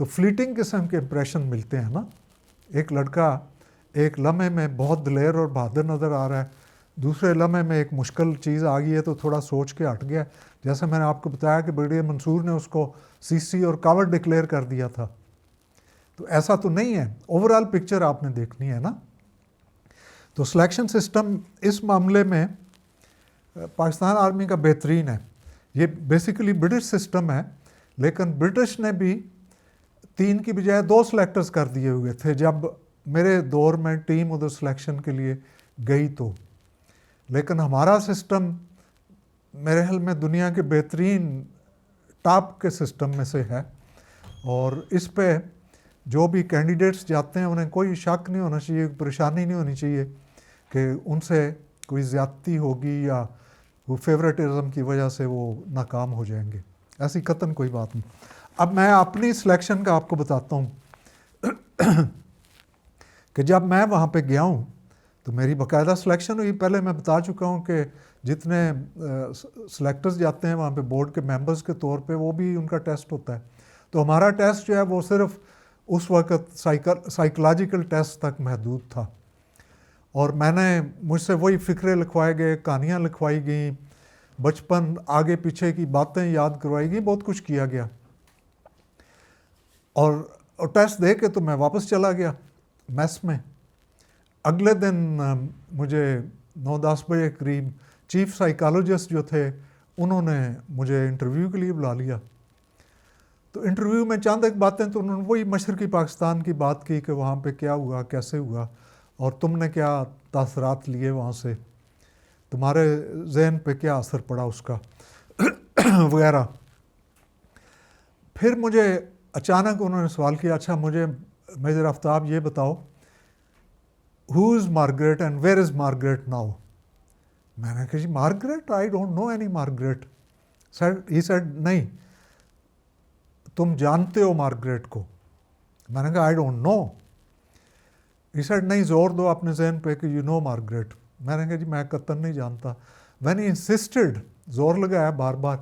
تو فلیٹنگ قسم کے امپریشن ملتے ہیں نا. ایک لڑکا ایک لمحے میں بہت دلیر اور بہادر نظر آ رہا ہے, دوسرے لمحے میں ایک مشکل چیز آ گئی ہے تو تھوڑا سوچ کے ہٹ گیا. جیسے میں نے آپ کو بتایا کہ بریگیڈیئر منصور نے اس کو CC اور کاورڈ ڈکلیئر کر دیا تھا. تو ایسا تو نہیں ہے, اوور آل پکچر آپ نے دیکھنی ہے نا. تو سلیکشن سسٹم اس معاملے میں پاکستان آرمی کا بہترین ہے. یہ بیسیکلی برٹش سسٹم ہے, لیکن برٹش نے بھی 3 کی بجائے 2 سلیکٹرز کر دیے ہوئے تھے جب میرے دور میں ٹیم ادھر سلیکشن کے لیے گئی تو. لیکن ہمارا سسٹم میرے خیال میں دنیا کے بہترین ٹاپ کے سسٹم میں سے ہے, اور اس پہ جو بھی کینڈیڈیٹس جاتے ہیں انہیں کوئی شک نہیں ہونا چاہیے, پریشانی نہیں ہونی چاہیے کہ ان سے کوئی زیادتی ہوگی یا وہ فیوریٹزم کی وجہ سے وہ ناکام ہو جائیں گے. ایسی قطعاً کوئی بات نہیں. اب میں اپنی سلیکشن کا آپ کو بتاتا ہوں کہ جب میں وہاں پہ گیا ہوں تو میری باقاعدہ سلیکشن ہوئی. پہلے میں بتا چکا ہوں کہ جتنے سلیکٹرز جاتے ہیں وہاں پہ بورڈ کے ممبرز کے طور پہ وہ بھی ان کا ٹیسٹ ہوتا ہے. تو ہمارا ٹیسٹ جو ہے وہ صرف اس وقت سائیکولوجیکل ٹیسٹ تک محدود تھا, اور مجھ سے وہی فکرے لکھوائے گئے, کہانیاں لکھوائی گئیں, بچپن آگے پیچھے کی باتیں یاد کروائی گئی, بہت کچھ کیا گیا. اور ٹیسٹ دے کے تو میں واپس چلا گیا میس میں. اگلے دن مجھے 9-10 بجے قریب چیف سائیکالوجسٹ جو تھے انہوں نے مجھے انٹرویو کے لیے بلا لیا. تو انٹرویو میں چند ایک باتیں تو انہوں نے وہی مشرقی پاکستان کی بات کی کہ وہاں پہ کیا ہوا, کیسے ہوا, اور تم نے کیا تاثرات لیے وہاں سے, تمہارے ذہن پہ کیا اثر پڑا اس کا وغیرہ. پھر مجھے اچانک انہوں نے سوال کیا, اچھا مجھے میجر آفتاب یہ بتاؤ, who is Margaret and where is Margaret now. میں نے کہا جی Margaret, I don't know any Margaret. He said نہیں, تم جانتے ہو مارگریٹ کو. میں نے کہا آئی ڈونٹ نو. ہی سیڈ نہیں, زور دو اپنے ذہن پہ کہ یو نو مارگریٹ. میں نے کہا جی میں قطعاً نہیں جانتا. وین ہی انسسٹڈ, زور لگایا بار بار.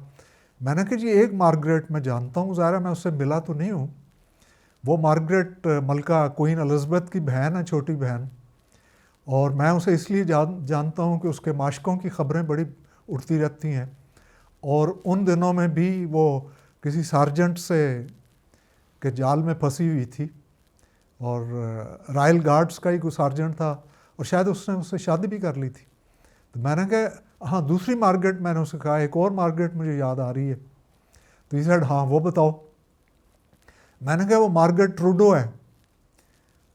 میں نے کہا جی ایک مارگریٹ میں جانتا ہوں, ظاہر ہے میں اس سے ملا تو نہیں ہوں. وہ مارگریٹ ملکہ کوئین الزبتھ کی بہن ہے, چھوٹی بہن, اور میں اسے اس لیے جانتا ہوں کہ اس کے معاشقوں کی خبریں بڑی اڑتی رہتی ہیں, اور ان دنوں میں بھی وہ کسی سارجنٹ سے کے جال میں پھنسی ہوئی تھی, اور رائل گارڈز کا ہی کوئی سارجنٹ تھا, اور شاید اس نے اس سے شادی بھی کر لی تھی. تو میں نے کہا ہاں دوسری مارگریٹ, میں نے اسے کہا ایک اور مارگریٹ مجھے یاد آ رہی ہے. تو یہ سیڈ ہاں وہ بتاؤ. میں نے کہا وہ مارگریٹ ٹروڈو ہے.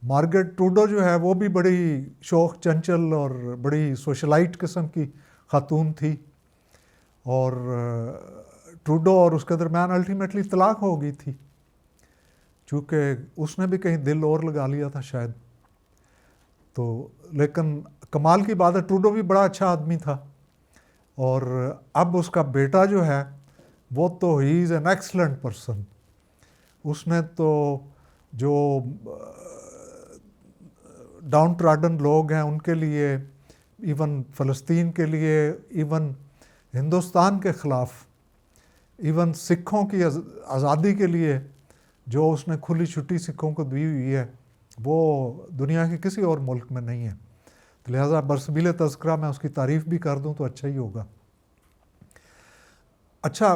مارگریٹ ٹروڈو جو ہے وہ بھی بڑی شوق چنچل اور بڑی سوشلائٹ قسم کی خاتون تھی, اور ٹروڈو اور اس کے درمیان الٹیمیٹلی طلاق ہو گئی تھی, چونکہ اس نے بھی کہیں دل اور لگا لیا تھا شاید. تو لیکن کمال کی بات ہے ٹروڈو بھی بڑا اچھا آدمی تھا, اور اب اس کا بیٹا جو ہے وہ تو ہی از این ایکسلنٹ پرسن. اس نے تو جو ڈاؤن ٹراڈن لوگ ہیں ان کے لیے, ایون فلسطین کے لیے, ایون ہندوستان کے خلاف, ایون سکھوں کی آزادی کے لیے جو اس نے کھلی چھٹی سکھوں کو دی ہوئی ہے وہ دنیا کے کسی اور ملک میں نہیں ہے. لہٰذا برسبیل تذکرہ میں اس کی تعریف بھی کر دوں تو اچھا ہی ہوگا. اچھا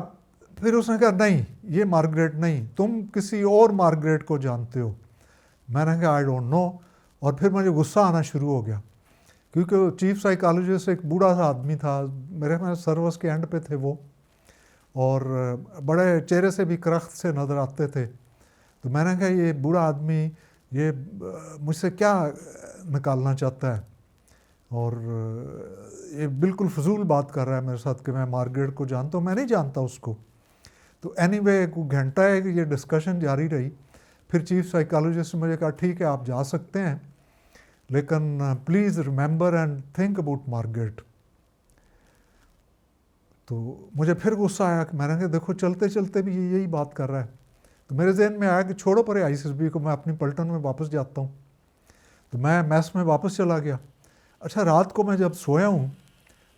پھر اس نے کہا نہیں یہ مارگریٹ نہیں, تم کسی اور مارگریٹ کو جانتے ہو. میں نے کہا آئی ڈونٹ نو. اور پھر مجھے غصہ آنا شروع ہو گیا, کیونکہ چیف سائیکالوجسٹ ایک بوڑھا سا آدمی تھا, میرے میں سروس کے اینڈ پہ تھے وہ, اور بڑے چہرے سے بھی کرخت سے نظر آتے تھے. تو میں نے کہا یہ بوڑھا آدمی یہ مجھ سے کیا نکالنا چاہتا ہے, اور یہ بالکل فضول بات کر رہا ہے میرے ساتھ کہ میں مارگریٹ کو جانتا ہوں. میں نہیں جانتا اس کو. تو اینی وے کوئی گھنٹہ ہے کہ یہ ڈسکشن جاری رہی. پھر چیف سائیکالوجسٹ نے مجھے کہا ٹھیک ہے آپ جا سکتے ہیں, لیکن please remember and think about Margaret. تو مجھے پھر غصہ آیا کہ میں نے کہا دیکھو چلتے چلتے بھی یہ یہی بات کر رہا ہے. تو میرے ذہن میں آیا کہ چھوڑو پرے آئی ایس بی کو, میں اپنی پلٹن میں واپس جاتا ہوں. تو میں میس میں واپس چلا گیا. اچھا رات کو میں جب سویا ہوں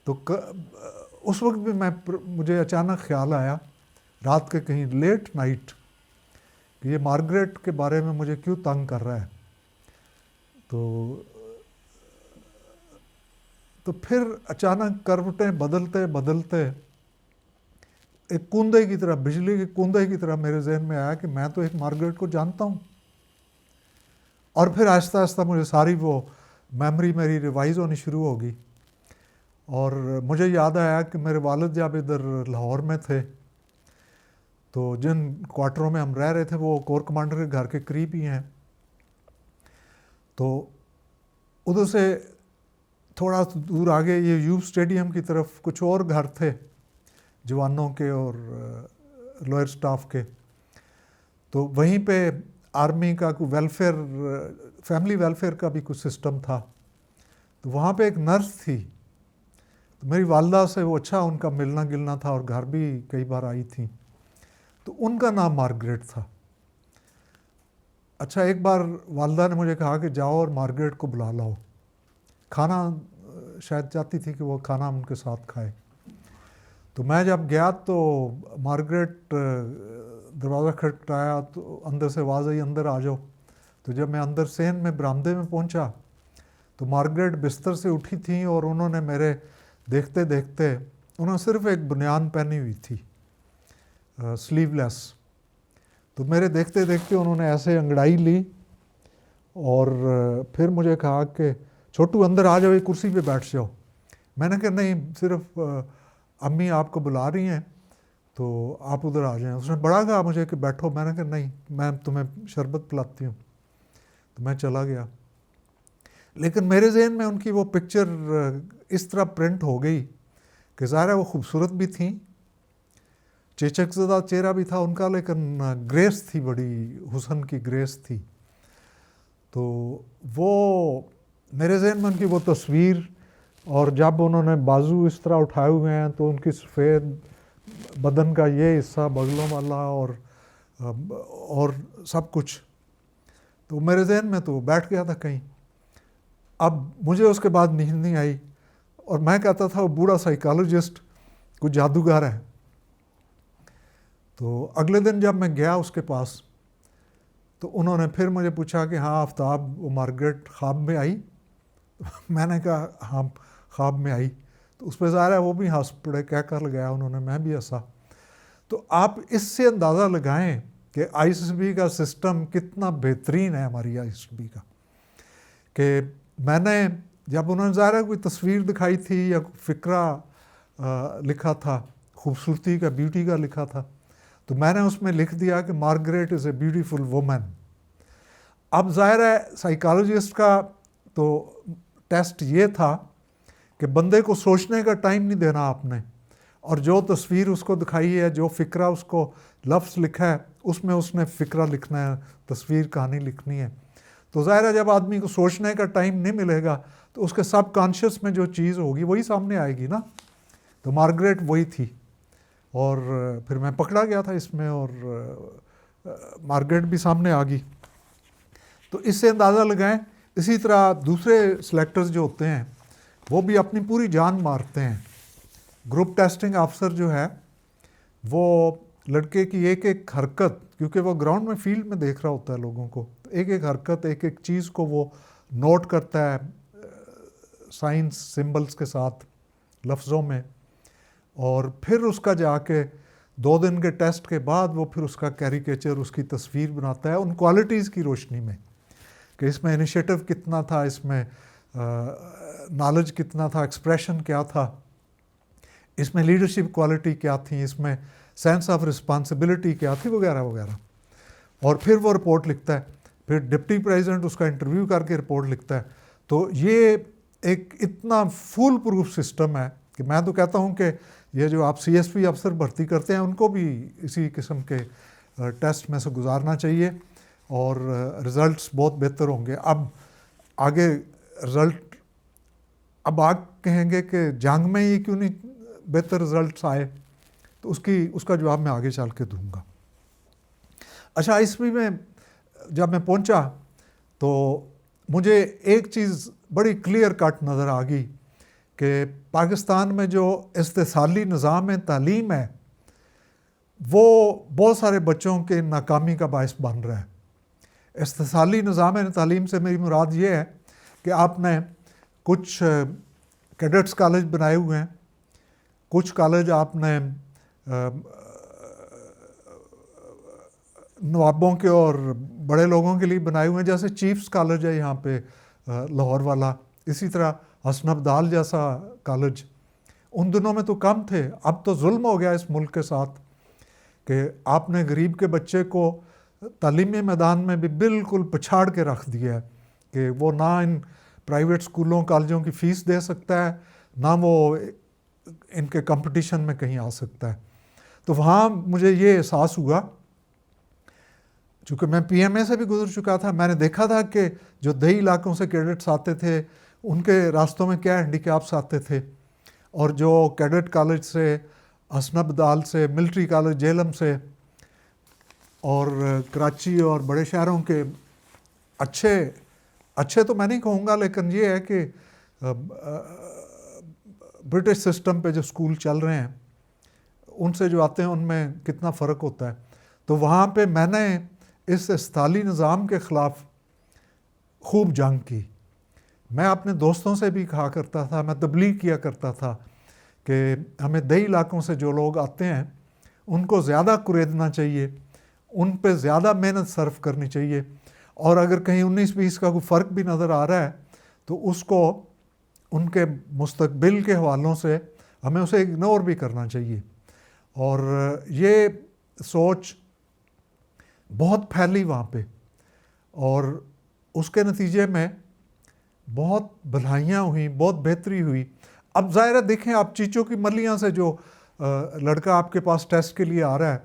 تو اس وقت بھی مجھے اچانک خیال آیا رات کے کہیں لیٹ نائٹ کہ یہ مارگریٹ کے بارے میں مجھے کیوں تنگ کر رہا ہے. تو پھر اچانک کروٹیں بدلتے بدلتے ایک کوندے کی طرح، بجلی کے کوندے کی طرح میرے ذہن میں آیا کہ میں تو ایک مارگریٹ کو جانتا ہوں. اور پھر آہستہ آہستہ مجھے ساری وہ میموری میری ریوائز ہونی شروع ہوگی. اور مجھے یاد آیا کہ میرے والد جب ادھر لاہور میں تھے تو جن کوارٹروں میں ہم رہ رہے تھے وہ کور کمانڈر کے گھر کے قریب ہی ہیں. تو ادھر سے تھوڑا دور آگے یہ یوب اسٹیڈیم کی طرف کچھ اور گھر تھے جوانوں کے اور لوئر سٹاف کے. تو وہیں پہ آرمی کا کوئی ویلفیئر، فیملی ویلفیئر کا بھی کچھ سسٹم تھا. تو وہاں پہ ایک نرس تھی. تو میری والدہ سے وہ اچھا ان کا ملنا گلنا تھا اور گھر بھی کئی بار آئی تھیں. تو ان کا نام مارگریٹ تھا. اچھا ایک بار والدہ نے مجھے کہا کہ جاؤ اور مارگریٹ کو بلا لاؤ. کھانا شاید چاہتی تھی کہ وہ کھانا ان کے ساتھ کھائے. تو میں جب گیا تو مارگریٹ دروازہ کھٹکھٹایا تو اندر سے آواز آئی اندر آ جاؤ. تو جب میں اندر سین میں برآمدے میں پہنچا تو مارگریٹ بستر سے اٹھی تھیں اور انہوں نے میرے دیکھتے دیکھتے، انہوں نے صرف ایک بنیان پہنی ہوئی تھی سلیو لیس. تو میرے دیکھتے دیکھتے انہوں نے ایسے انگڑائی لی اور پھر مجھے کہا کہ چھوٹو اندر آ جاؤ، ایک کرسی پہ بیٹھ جاؤ. میں نے کہا نہیں، صرف امی آپ کو بلا رہی ہیں تو آپ ادھر آ جائیں. اس نے بڑا کہا مجھے کہ بیٹھو. میں نے کہا نہیں، میں تمہیں شربت پلاتی ہوں. تو میں چلا گیا. لیکن میرے ذہن میں ان کی وہ پکچر اس طرح پرنٹ ہو گئی کہ ظاہر ہے وہ خوبصورت بھی تھیں، چیچک زدہ چہرہ بھی تھا ان کا، لیکن گریس تھی، بڑی حسن کی گریس تھی. تو وہ میرے ذہن میں ان کی وہ تصویر، اور جب انہوں نے بازو اس طرح اٹھائے ہوئے ہیں تو ان کی سفید بدن کا یہ حصہ بغلوں والا اور سب کچھ، تو میرے ذہن میں تو بیٹھ گیا تھا کہیں. اب مجھے اس کے بعد نیند نہیں آئی اور میں کہتا تھا وہ بوڑھا سائیکالوجسٹ کوئی جادوگر ہے. تو اگلے دن جب میں گیا اس کے پاس تو انہوں نے پھر مجھے پوچھا کہ ہاں آفتاب، وہ مارگریٹ خواب میں آئی؟ میں نے کہا ہاں خواب میں آئی. تو اس پہ ظاہر ہے وہ بھی ہنس پڑے، کہہ کر لگایا انہوں نے، میں بھی ہنسا. تو آپ اس سے اندازہ لگائیں کہ آئی ایس بی کا سسٹم کتنا بہترین ہے ہماری آئی ایس بی کا. کہ میں نے جب انہوں نے ظاہر ہے کوئی تصویر دکھائی تھی یا فقرہ لکھا تھا، خوبصورتی کا، بیوٹی کا لکھا تھا، تو میں نے اس میں لکھ دیا کہ Margaret is a beautiful woman. اب ظاہر ہے سائیکالوجسٹ کا تو ٹیسٹ یہ تھا کہ بندے کو سوچنے کا ٹائم نہیں دینا آپ نے، اور جو تصویر اس کو دکھائی ہے، جو فقرہ اس کو لفظ لکھا ہے، اس میں اس نے فقرہ لکھنا ہے، تصویر کہانی لکھنی ہے. تو ظاہر ہے جب آدمی کو سوچنے کا ٹائم نہیں ملے گا تو اس کے سب کانشیس میں جو چیز ہوگی وہی سامنے آئے گی نا. تو مارگریٹ وہی تھی. اور پھر میں پکڑا گیا تھا اس میں اور مارگریٹ بھی سامنے آ گئی. تو اس سے اندازہ لگائیں. اسی طرح دوسرے سلیکٹرز جو ہوتے ہیں وہ بھی اپنی پوری جان مارتے ہیں. گروپ ٹیسٹنگ آفسر جو ہے وہ لڑکے کی ایک ایک حرکت، کیونکہ وہ گراؤنڈ میں فیلڈ میں دیکھ رہا ہوتا ہے لوگوں کو، ایک ایک حرکت، ایک ایک چیز کو وہ نوٹ کرتا ہے سائنس سمبلز کے ساتھ، لفظوں میں. اور پھر اس کا جا کے 2 دن کے ٹیسٹ کے بعد وہ پھر اس کا کیریکیچر، اس کی تصویر بناتا ہے ان کوالٹیز کی روشنی میں کہ اس میں انیشیٹو کتنا تھا، اس میں نالج کتنا تھا، ایکسپریشن کیا تھا، اس میں لیڈرشپ کوالٹی کیا تھی، اس میں سینس آف رسپانسبلٹی کیا تھی، وغیرہ وغیرہ. اور پھر وہ رپورٹ لکھتا ہے. پھر ڈپٹی پریزیڈنٹ اس کا انٹرویو کر کے رپورٹ لکھتا ہے. تو یہ ایک اتنا فول پروف سسٹم ہے کہ میں تو کہتا ہوں کہ یہ جو آپ سی ایس پی افسر بھرتی کرتے ہیں ان کو بھی اسی قسم کے ٹیسٹ میں سے گزارنا چاہیے اور رزلٹس بہت بہتر ہوں گے. اب آگے رزلٹ، اب آپ کہیں گے کہ جنگ میں یہ کیوں نہیں بہتر رزلٹس آئے، تو اس کا جواب میں آگے چل کے دوں گا. اچھا، عیسوی میں جب میں پہنچا تو مجھے ایک چیز بڑی کلیئر کٹ نظر آ گئی کہ پاکستان میں جو استحصالی نظام تعلیم ہے وہ بہت سارے بچوں کے ناکامی کا باعث بن رہا ہے۔ استثالی نظام تعلیم سے میری مراد یہ ہے کہ آپ نے کچھ کیڈٹس کالج بنائے ہوئے ہیں، کچھ کالج آپ نے نوابوں کے اور بڑے لوگوں کے لیے بنائے ہوئے ہیں، جیسے چیفز کالج ہے یہاں پہ لاہور والا، اسی طرح حسن عبدال جیسا کالج۔ ان دنوں میں تو کم تھے، اب تو ظلم ہو گیا اس ملک کے ساتھ کہ آپ نے غریب کے بچے کو تعلیمی میدان میں بھی بالکل پچھاڑ کے رکھ دیا ہے کہ وہ نہ ان پرائیویٹ اسکولوں کالجوں کی فیس دے سکتا ہے، نہ وہ ان کے کمپٹیشن میں کہیں آ سکتا ہے۔ تو وہاں مجھے یہ احساس ہوا، چونکہ میں پی ایم اے سے بھی گزر چکا تھا، میں نے دیکھا تھا کہ جو دیہی علاقوں سے کیڈٹس آتے تھے ان کے راستوں میں کیا ہینڈیکیپس آتے تھے، اور جو کیڈٹ کالج سے، حسن عبدال سے، ملٹری کالج جہلم سے اور کراچی اور بڑے شہروں کے اچھے تو میں نہیں کہوں گا، لیکن یہ ہے کہ برٹش سسٹم پہ جو اسکول چل رہے ہیں ان سے جو آتے ہیں ان میں کتنا فرق ہوتا ہے۔ تو وہاں پہ میں نے اس استثالی نظام کے خلاف خوب جنگ کی۔ میں اپنے دوستوں سے بھی کہا کرتا تھا، میں تبلیغ کیا کرتا تھا کہ ہمیں دیہی علاقوں سے جو لوگ آتے ہیں ان کو زیادہ کریدنا چاہیے، ان پہ زیادہ محنت صرف کرنی چاہیے، اور اگر کہیں 19-20 کا کوئی فرق بھی نظر آ رہا ہے تو اس کو ان کے مستقبل کے حوالوں سے ہمیں اسے اگنور بھی کرنا چاہیے۔ اور یہ سوچ بہت پھیلی وہاں پہ، اور اس کے نتیجے میں بہت بھلائیاں ہوئیں، بہت بہتری ہوئی۔ اب ظاہر ہے دیکھیں آپ چیچوں کی ملیاں سے جو لڑکا آپ کے پاس ٹیسٹ کے لیے آ رہا ہے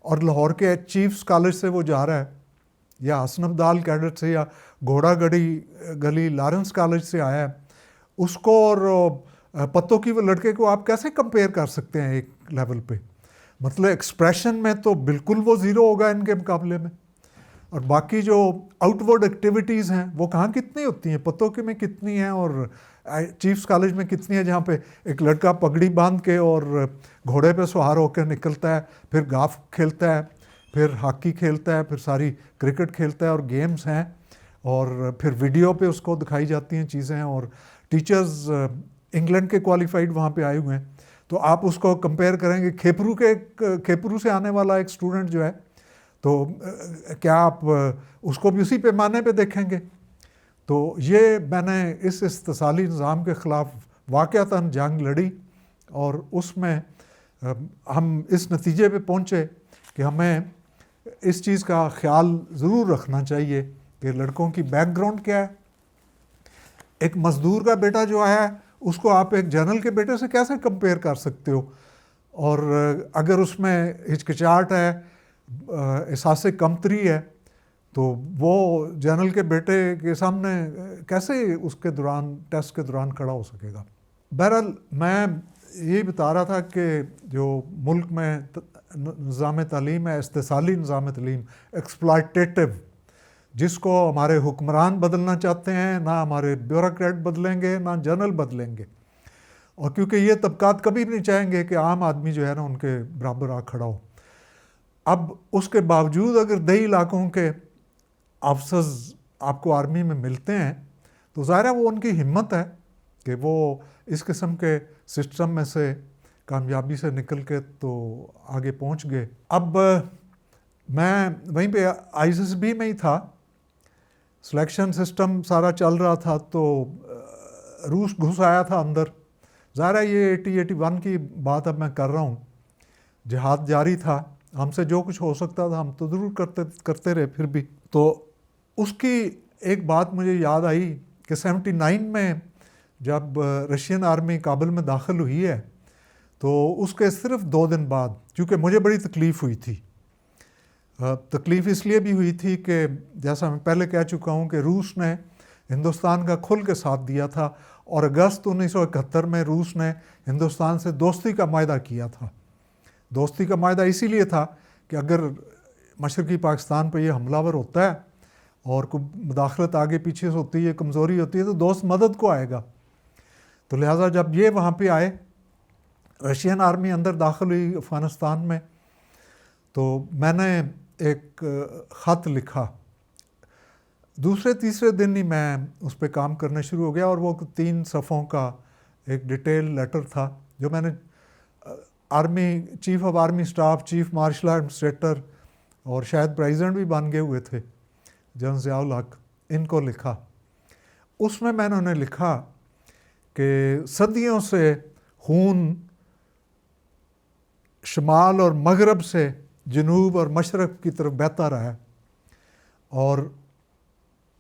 اور لاہور کے چیفز کالج سے وہ جا رہا ہے، یا حسن عبدال کیڈٹ سے، یا گھوڑا گلی لارنس کالج سے آیا ہے، اس کو اور پتوں کی وہ لڑکے کو آپ کیسے کمپیئر کر سکتے ہیں ایک لیول پہ؟ مطلب ایکسپریشن میں تو بالکل وہ زیرو ہوگا ان کے مقابلے میں، اور باقی جو آؤٹ ورڈ ایکٹیویٹیز ہیں وہ کہاں کتنی ہوتی ہیں، پتوں کے میں کتنی ہیں اور چیفز کالج میں کتنی ہے، جہاں پہ ایک لڑکا پگڑی باندھ کے اور گھوڑے پہ سوار ہو کے نکلتا ہے، پھر گالف کھیلتا ہے، پھر ہاکی کھیلتا ہے، پھر ساری کرکٹ کھیلتا ہے، اور گیمز ہیں، اور پھر ویڈیو پہ اس کو دکھائی جاتی ہیں چیزیں، اور ٹیچرز انگلینڈ کے کوالیفائڈ وہاں پہ آئے ہوئے ہیں۔ تو آپ اس کو کمپیئر کریں گے کھیپرو سے آنے والا ایک اسٹوڈنٹ جو ہے، تو کیا آپ اس کو بھی اسی پیمانے پہ دیکھیں گے؟ تو یہ میں نے اس استثالی نظام کے خلاف واقعتاً جنگ لڑی، اور اس میں ہم اس نتیجے پہ پہنچے کہ ہمیں اس چیز کا خیال ضرور رکھنا چاہیے کہ لڑکوں کی بیک گراؤنڈ کیا ہے۔ ایک مزدور کا بیٹا جو ہے اس کو آپ ایک جنرل کے بیٹے سے کیسے کمپیئر کر سکتے ہو؟ اور اگر اس میں ہچکچاہٹ ہے، احساس کمتری ہے، تو وہ جنرل کے بیٹے کے سامنے کیسے اس کے دوران ٹیسٹ کے دوران کھڑا ہو سکے گا؟ بہرحال میں یہ بتا رہا تھا کہ جو ملک میں نظام تعلیم ہے، استثالی نظام تعلیم، ایکسپلائٹیٹو، جس کو ہمارے حکمران بدلنا چاہتے ہیں، نہ ہمارے بیوروکریٹ بدلیں گے، نہ جنرل بدلیں گے، اور کیونکہ یہ طبقات کبھی نہیں چاہیں گے کہ عام آدمی جو ہے نا ان کے برابر آ کھڑا ہو۔ اب اس کے باوجود اگر دیہی علاقوں کے آفسرز آپ کو آرمی میں ملتے ہیں تو ظاہر ہے وہ ان کی ہمت ہے کہ وہ اس قسم کے سسٹم میں سے کامیابی سے نکل کے تو آگے پہنچ گئے۔ اب میں وہیں پہ آئی ایس بی میں ہی تھا، سلیکشن سسٹم سارا چل رہا تھا، تو روس گھس آیا تھا اندر۔ ظاہر ہے یہ 80-81 کی بات اب میں کر رہا ہوں، جہاد جاری تھا، ہم سے جو کچھ ہو سکتا تھا ہم تو ضرور کرتے رہے۔ پھر بھی تو اس کی ایک بات مجھے یاد آئی کہ 79 میں جب رشین آرمی کابل میں داخل ہوئی ہے تو اس کے صرف 2 دن بعد، چونکہ مجھے بڑی تکلیف ہوئی تھی، تکلیف اس لیے بھی ہوئی تھی کہ جیسا میں پہلے کہہ چکا ہوں کہ روس نے ہندوستان کا کھل کے ساتھ دیا تھا، اور اگست 1971 میں روس نے ہندوستان سے دوستی کا معاہدہ کیا تھا۔ دوستی کا معاہدہ اسی لیے تھا کہ اگر مشرقی پاکستان پہ یہ حملہ ور ہوتا ہے اور کوئی مداخلت آگے پیچھے سے ہوتی ہے، کمزوری ہوتی ہے، تو دوست مدد کو آئے گا۔ تو لہٰذا جب یہ وہاں پہ آئے، رشین آرمی اندر داخل ہوئی افغانستان میں، تو میں نے ایک خط لکھا. دوسرے تیسرے دن ہی میں اس پہ کام کرنا شروع ہو گیا, اور وہ 3 صفحوں کا ایک ڈیٹیل لیٹر تھا جو میں نے army chief of army staff, chief marshal administrator اور شاید پریزیڈنٹ بھی بن گئے ہوئے تھے جنرل ضیاء الحق, ان کو لکھا. اس میں نے انہیں لکھا کہ صدیوں سے خون شمال اور مغرب سے جنوب اور مشرق کی طرف بہتا رہا ہے, اور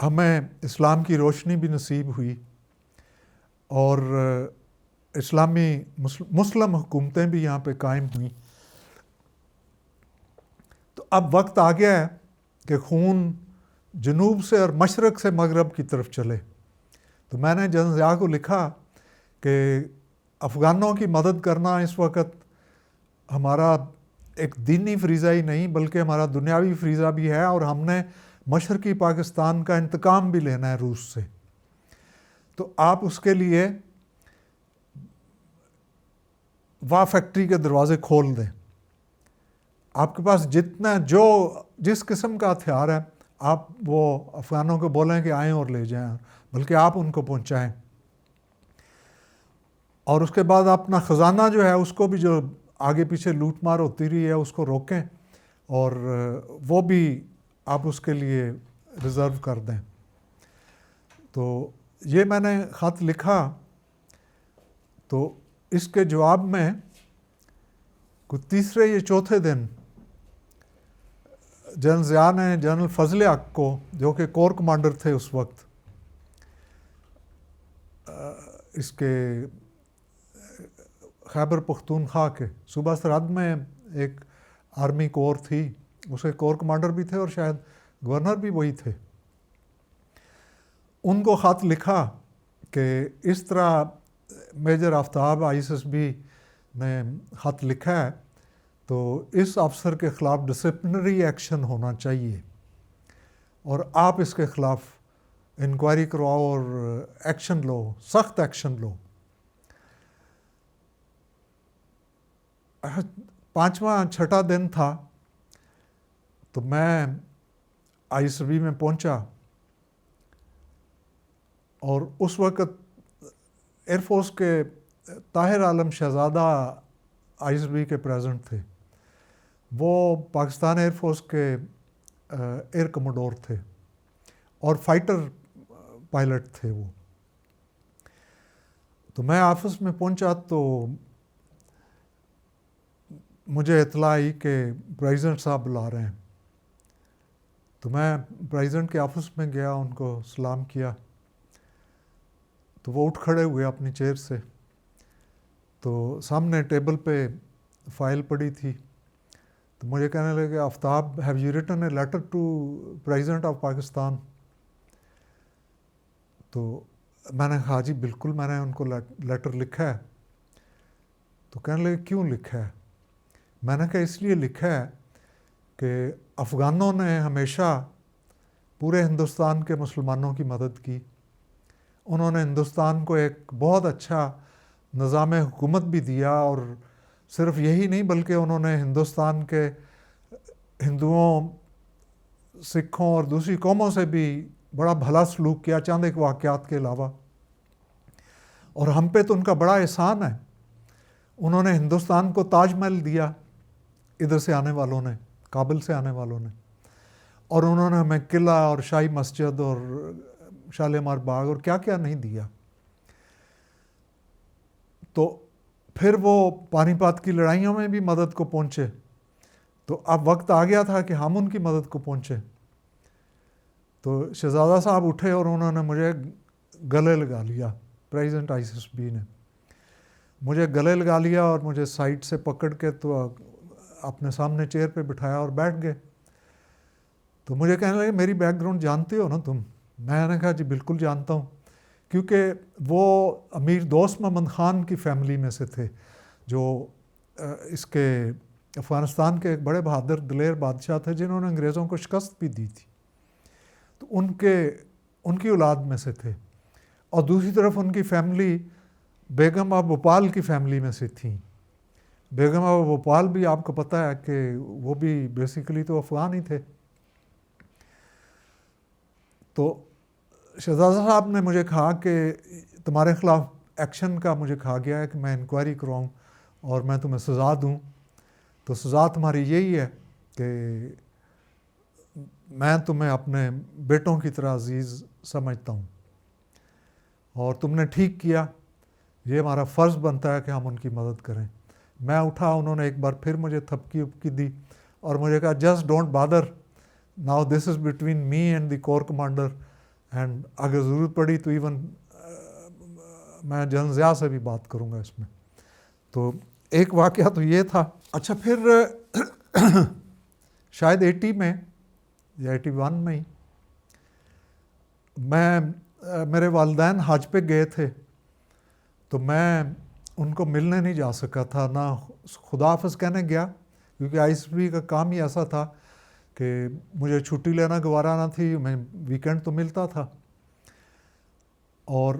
ہمیں اسلام کی روشنی بھی نصیب ہوئی, اور اسلامی مسلم حکومتیں بھی یہاں پہ قائم ہوئیں. تو اب وقت آ گیا ہے کہ خون جنوب سے اور مشرق سے مغرب کی طرف چلے. تو میں نے جنرل ضیاء کو لکھا کہ افغانوں کی مدد کرنا اس وقت ہمارا ایک دینی فریضہ ہی نہیں بلکہ ہمارا دنیاوی فریضہ بھی ہے, اور ہم نے مشرقی پاکستان کا انتقام بھی لینا ہے روس سے. تو آپ اس کے لیے وا فیکٹری کے دروازے کھول دیں. آپ کے پاس جتنا جس قسم کا ہتھیار ہے آپ وہ افغانوں کو بولیں کہ آئیں اور لے جائیں, بلکہ آپ ان کو پہنچائیں. اور اس کے بعد اپنا خزانہ جو ہے اس کو بھی, جو آگے پیچھے لوٹ مار ہوتی رہی ہے, اس کو روکیں, اور وہ بھی آپ اس کے لیے ریزرو کر دیں. تو یہ میں نے خط لکھا. تو اس کے جواب میں کوئی تیسرے یا چوتھے دن جنرل ضیاء نے جنرل فضل حق کو, جو کہ کور کمانڈر تھے اس وقت اس کے خیبر پختونخوا کے, صوبہ سرحد میں ایک آرمی کور تھی, اس کے کور کمانڈر بھی تھے اور شاید گورنر بھی وہی تھے. ان کو خط لکھا کہ اس طرح میجر آفتاب ISSB نے خط لکھا ہے, تو اس افسر کے خلاف ڈسپلنری ایکشن ہونا چاہیے, اور آپ اس کے خلاف انکوائری کرواؤ اور ایکشن لو, سخت ایکشن لو. 5واں 6ٹھا دن تھا تو میں ISSB میں پہنچا, اور اس وقت ایئر فورس کے طاہر عالم شہزادہ ISSB کے پریزیڈنٹ تھے. وہ پاکستان ایئر فورس کے ایئر کموڈور تھے اور فائٹر پائلٹ تھے وہ. تو میں آفس میں پہنچا تو مجھے اطلاع آئی کہ پریزیڈنٹ صاحب بلا رہے ہیں. تو میں پریزیڈنٹ کے آفس میں گیا, ان کو سلام کیا. تو وہ اٹھ کھڑے ہوئے اپنی چیئر سے. تو سامنے ٹیبل پہ فائل پڑی تھی. تو مجھے کہنے لگے, Aftab, have you written a letter to president of Pakistan? تو میں نے کہا جی بالکل میں نے ان کو لیٹر لکھا ہے. تو کہنے لگے کیوں لکھا ہے؟ میں نے کہا اس لیے لکھا ہے کہ افغانوں نے ہمیشہ پورے ہندوستان کے مسلمانوں کی مدد کی. انہوں نے ہندوستان کو ایک بہت اچھا نظام حکومت بھی دیا, اور صرف یہی نہیں بلکہ انہوں نے ہندوستان کے ہندوؤں, سکھوں اور دوسری قوموں سے بھی بڑا بھلا سلوک کیا چند ایک واقعات کے علاوہ. اور ہم پہ تو ان کا بڑا احسان ہے. انہوں نے ہندوستان کو تاج محل دیا ادھر سے آنے والوں نے, کابل سے آنے والوں نے, اور انہوں نے ہمیں قلعہ اور شاہی مسجد اور شالیمار باغ اور کیا کیا نہیں دیا. تو پھر وہ پانی پات کی لڑائیوں میں بھی مدد کو پہنچے. تو اب وقت آ گیا تھا کہ ہم ان کی مدد کو پہنچے. تو شہزادہ صاحب اٹھے اور انہوں نے مجھے گلے لگا لیا. پریزیڈنٹ ISSB نے مجھے گلے لگا لیا اور مجھے سائڈ سے پکڑ کے تو اپنے سامنے چیئر پہ بٹھایا اور بیٹھ گئے. تو مجھے کہنے لگے میری بیک گراؤنڈ جانتے ہو نا تم؟ میں نے کہا جی بالکل جانتا ہوں, کیونکہ وہ امیر دوست محمد خان کی فیملی میں سے تھے, جو اس کے افغانستان کے ایک بڑے بہادر دلیر بادشاہ تھے جنہوں نے انگریزوں کو شکست بھی دی تھی. تو ان کی اولاد میں سے تھے. اور دوسری طرف ان کی فیملی بیگم آف بھوپال کی فیملی میں سے تھیں, بیگم بھوپال بھی آپ کو پتہ ہے کہ وہ بھی بیسیکلی تو افغان ہی تھے. تو شہزادہ صاحب نے مجھے کہا کہ تمہارے خلاف ایکشن کا مجھے کہا گیا ہے کہ میں انکوائری کراؤں اور میں تمہیں سزا دوں. تو سزا تمہاری یہی ہے کہ میں تمہیں اپنے بیٹوں کی طرح عزیز سمجھتا ہوں اور تم نے ٹھیک کیا, یہ ہمارا فرض بنتا ہے کہ ہم ان کی مدد کریں. میں اٹھا, انہوں نے ایک بار پھر مجھے تھپکی اپکی دی اور مجھے کہا just don't bother, now this is between me and the corps commander, and اگر ضرورت پڑی تو ایون میں جنرل ضیاء سے بھی بات کروں گا اس میں. تو ایک واقعہ تو یہ تھا. اچھا پھر شاید 80 میں یا 81 میں ہی میرے والدین حج پہ گئے تھے, تو میں ان کو ملنے نہیں جا سکا تھا, نہ خدا حافظ کہنے گیا کیونکہ ISP کا کام ہی ایسا تھا کہ مجھے چھٹی لینا گوارا نہ تھی, میں ویکینڈ تو ملتا تھا. اور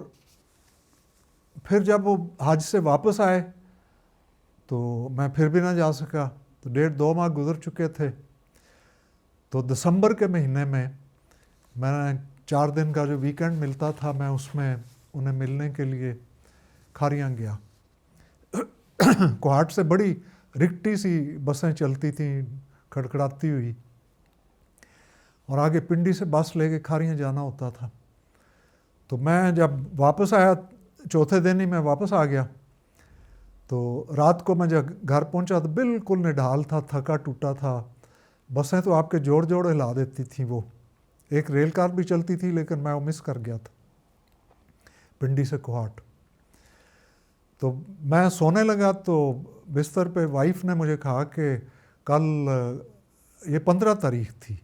پھر جب وہ حج سے واپس آئے تو میں پھر بھی نہ جا سکا, تو 1.5-2 ماہ گزر چکے تھے. تو دسمبر کے مہینے میں نے 4 دن کا جو ویکینڈ ملتا تھا, میں اس میں انہیں ملنے کے لیے کھاریاں گیا. کوہاٹ سے بڑی رکٹی سی بسیں چلتی تھیں کھڑکھڑاتی ہوئی, اور آگے پنڈی سے بس لے کے کھاریاں جانا ہوتا تھا. تو میں جب واپس آیا, چوتھے دن ہی میں واپس آ گیا, تو رات کو میں جب گھر پہنچا تو بالکل نڈھال تھا, تھکا ٹوٹا تھا. بسیں تو آپ کے جوڑ ہلا دیتی تھیں. وہ ایک ریل کار بھی چلتی تھی لیکن میں وہ مس کر گیا تھا پنڈی سے کوہاٹ. تو میں سونے لگا تو بستر پہ وائف نے مجھے کہا کہ کل یہ 15 تاریخ تھی,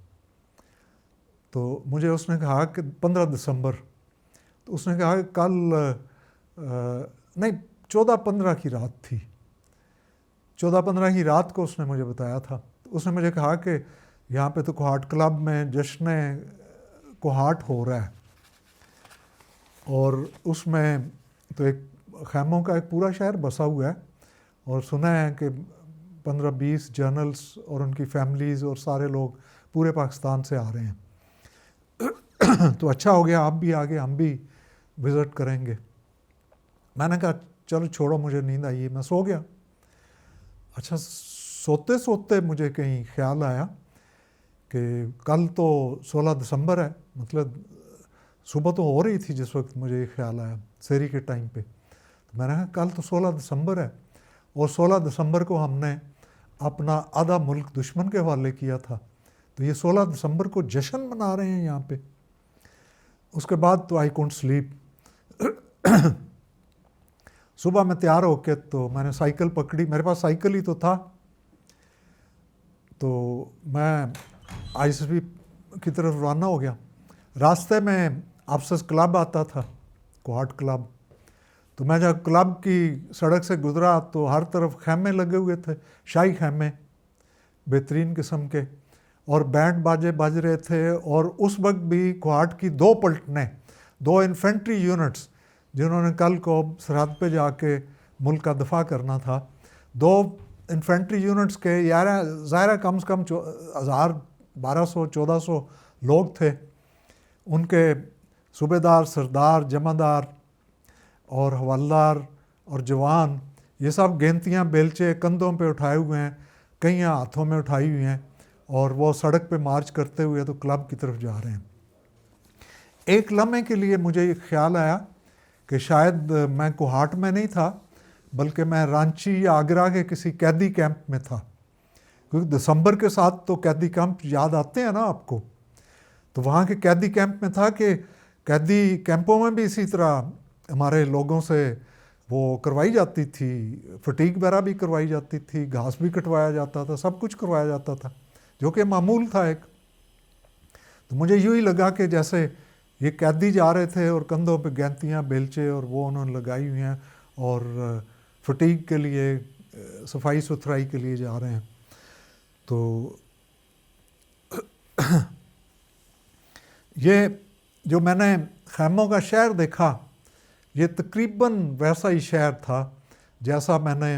تو مجھے اس نے کہا کہ 15 دسمبر, تو اس نے کہا کہ کل نہیں 14-15 کی رات تھی, 14-15 کی رات کو اس نے مجھے بتایا تھا. اس نے مجھے کہا کہ یہاں پہ تو کوہاٹ کلب میں جشن کوہاٹ ہو رہا ہے, اور اس میں تو ایک خیموں کا ایک پورا شہر بسا ہوا ہے, اور سنا ہے کہ 15-20 جرنلز اور ان کی فیملیز اور سارے لوگ پورے پاکستان سے آ رہے ہیں. تو اچھا ہو گیا آپ بھی آگے, ہم بھی وزٹ کریں گے. میں نے کہا چلو چھوڑو, مجھے نیند آئی ہے, میں سو گیا. اچھا سوتے سوتے مجھے کہیں خیال آیا کہ کل تو 16 دسمبر ہے, مطلب صبح تو ہو رہی تھی جس وقت مجھے یہ خیال آیا سحری کے ٹائم پہ. تو میں نے کہا کل تو 16 دسمبر ہے, اور 16 دسمبر کو ہم نے اپنا آدھا ملک دشمن کے حوالے کیا تھا, تو یہ 16 دسمبر کو جشن منا رہے ہیں یہاں پہ. اس کے بعد تو آئی کونٹ سلیپ. صبح میں تیار ہو کے تو میں نے سائیکل پکڑی, میرے پاس سائیکل ہی تو تھا, تو میں ISP کی طرف روانہ ہو گیا. راستے میں آفسرز کلب آتا تھا, کوہاٹ کلب. تو میں جب کلب کی سڑک سے گزرا تو ہر طرف خیمے لگے ہوئے تھے, شاہی خیمے بہترین قسم کے, اور بینڈ باجے بج رہے تھے. اور اس وقت بھی کوہاٹ کی 2 پلٹنیں, 2 انفینٹری یونٹس جنہوں نے کل کو سرحد پہ جا کے ملک کا دفاع کرنا تھا, 2 انفینٹری یونٹس کے ظاہرہ کم سے کم 1000 1200 1400 لوگ تھے. ان کے صوبیدار, سردار, جمعدار اور حوالدار اور جوان, یہ سب گینتیاں بیلچے کندھوں پہ اٹھائے ہوئے ہیں, کئی ہاتھوں میں اٹھائی ہوئی ہیں, اور وہ سڑک پہ مارچ کرتے ہوئے تو کلب کی طرف جا رہے ہیں. ایک لمحے کے لیے مجھے یہ خیال آیا کہ شاید میں کوہاٹ میں نہیں تھا بلکہ میں رانچی یا آگرہ کے کسی قیدی کیمپ میں تھا, کیونکہ دسمبر کے ساتھ تو قیدی کیمپ یاد آتے ہیں نا آپ کو. تو وہاں کے قیدی کیمپ میں تھا کہ قیدی کیمپوں میں بھی اسی طرح ہمارے لوگوں سے وہ کروائی جاتی تھی, فٹیگ وغیرہ بھی کروائی جاتی تھی, گھاس بھی کٹوایا جاتا تھا, سب کچھ کروایا جاتا تھا, جو کہ معمول تھا ایک. تو مجھے یوں ہی لگا کہ جیسے یہ قیدی جا رہے تھے اور کندھوں پہ گینتیاں بیلچے اور وہ انہوں نے لگائی ہوئی ہیں, اور فٹیگ کے لیے, صفائی ستھرائی کے لیے جا رہے ہیں. تو یہ جو میں نے خیموں کا شہر دیکھا, یہ تقریباً ویسا ہی شہر تھا جیسا میں نے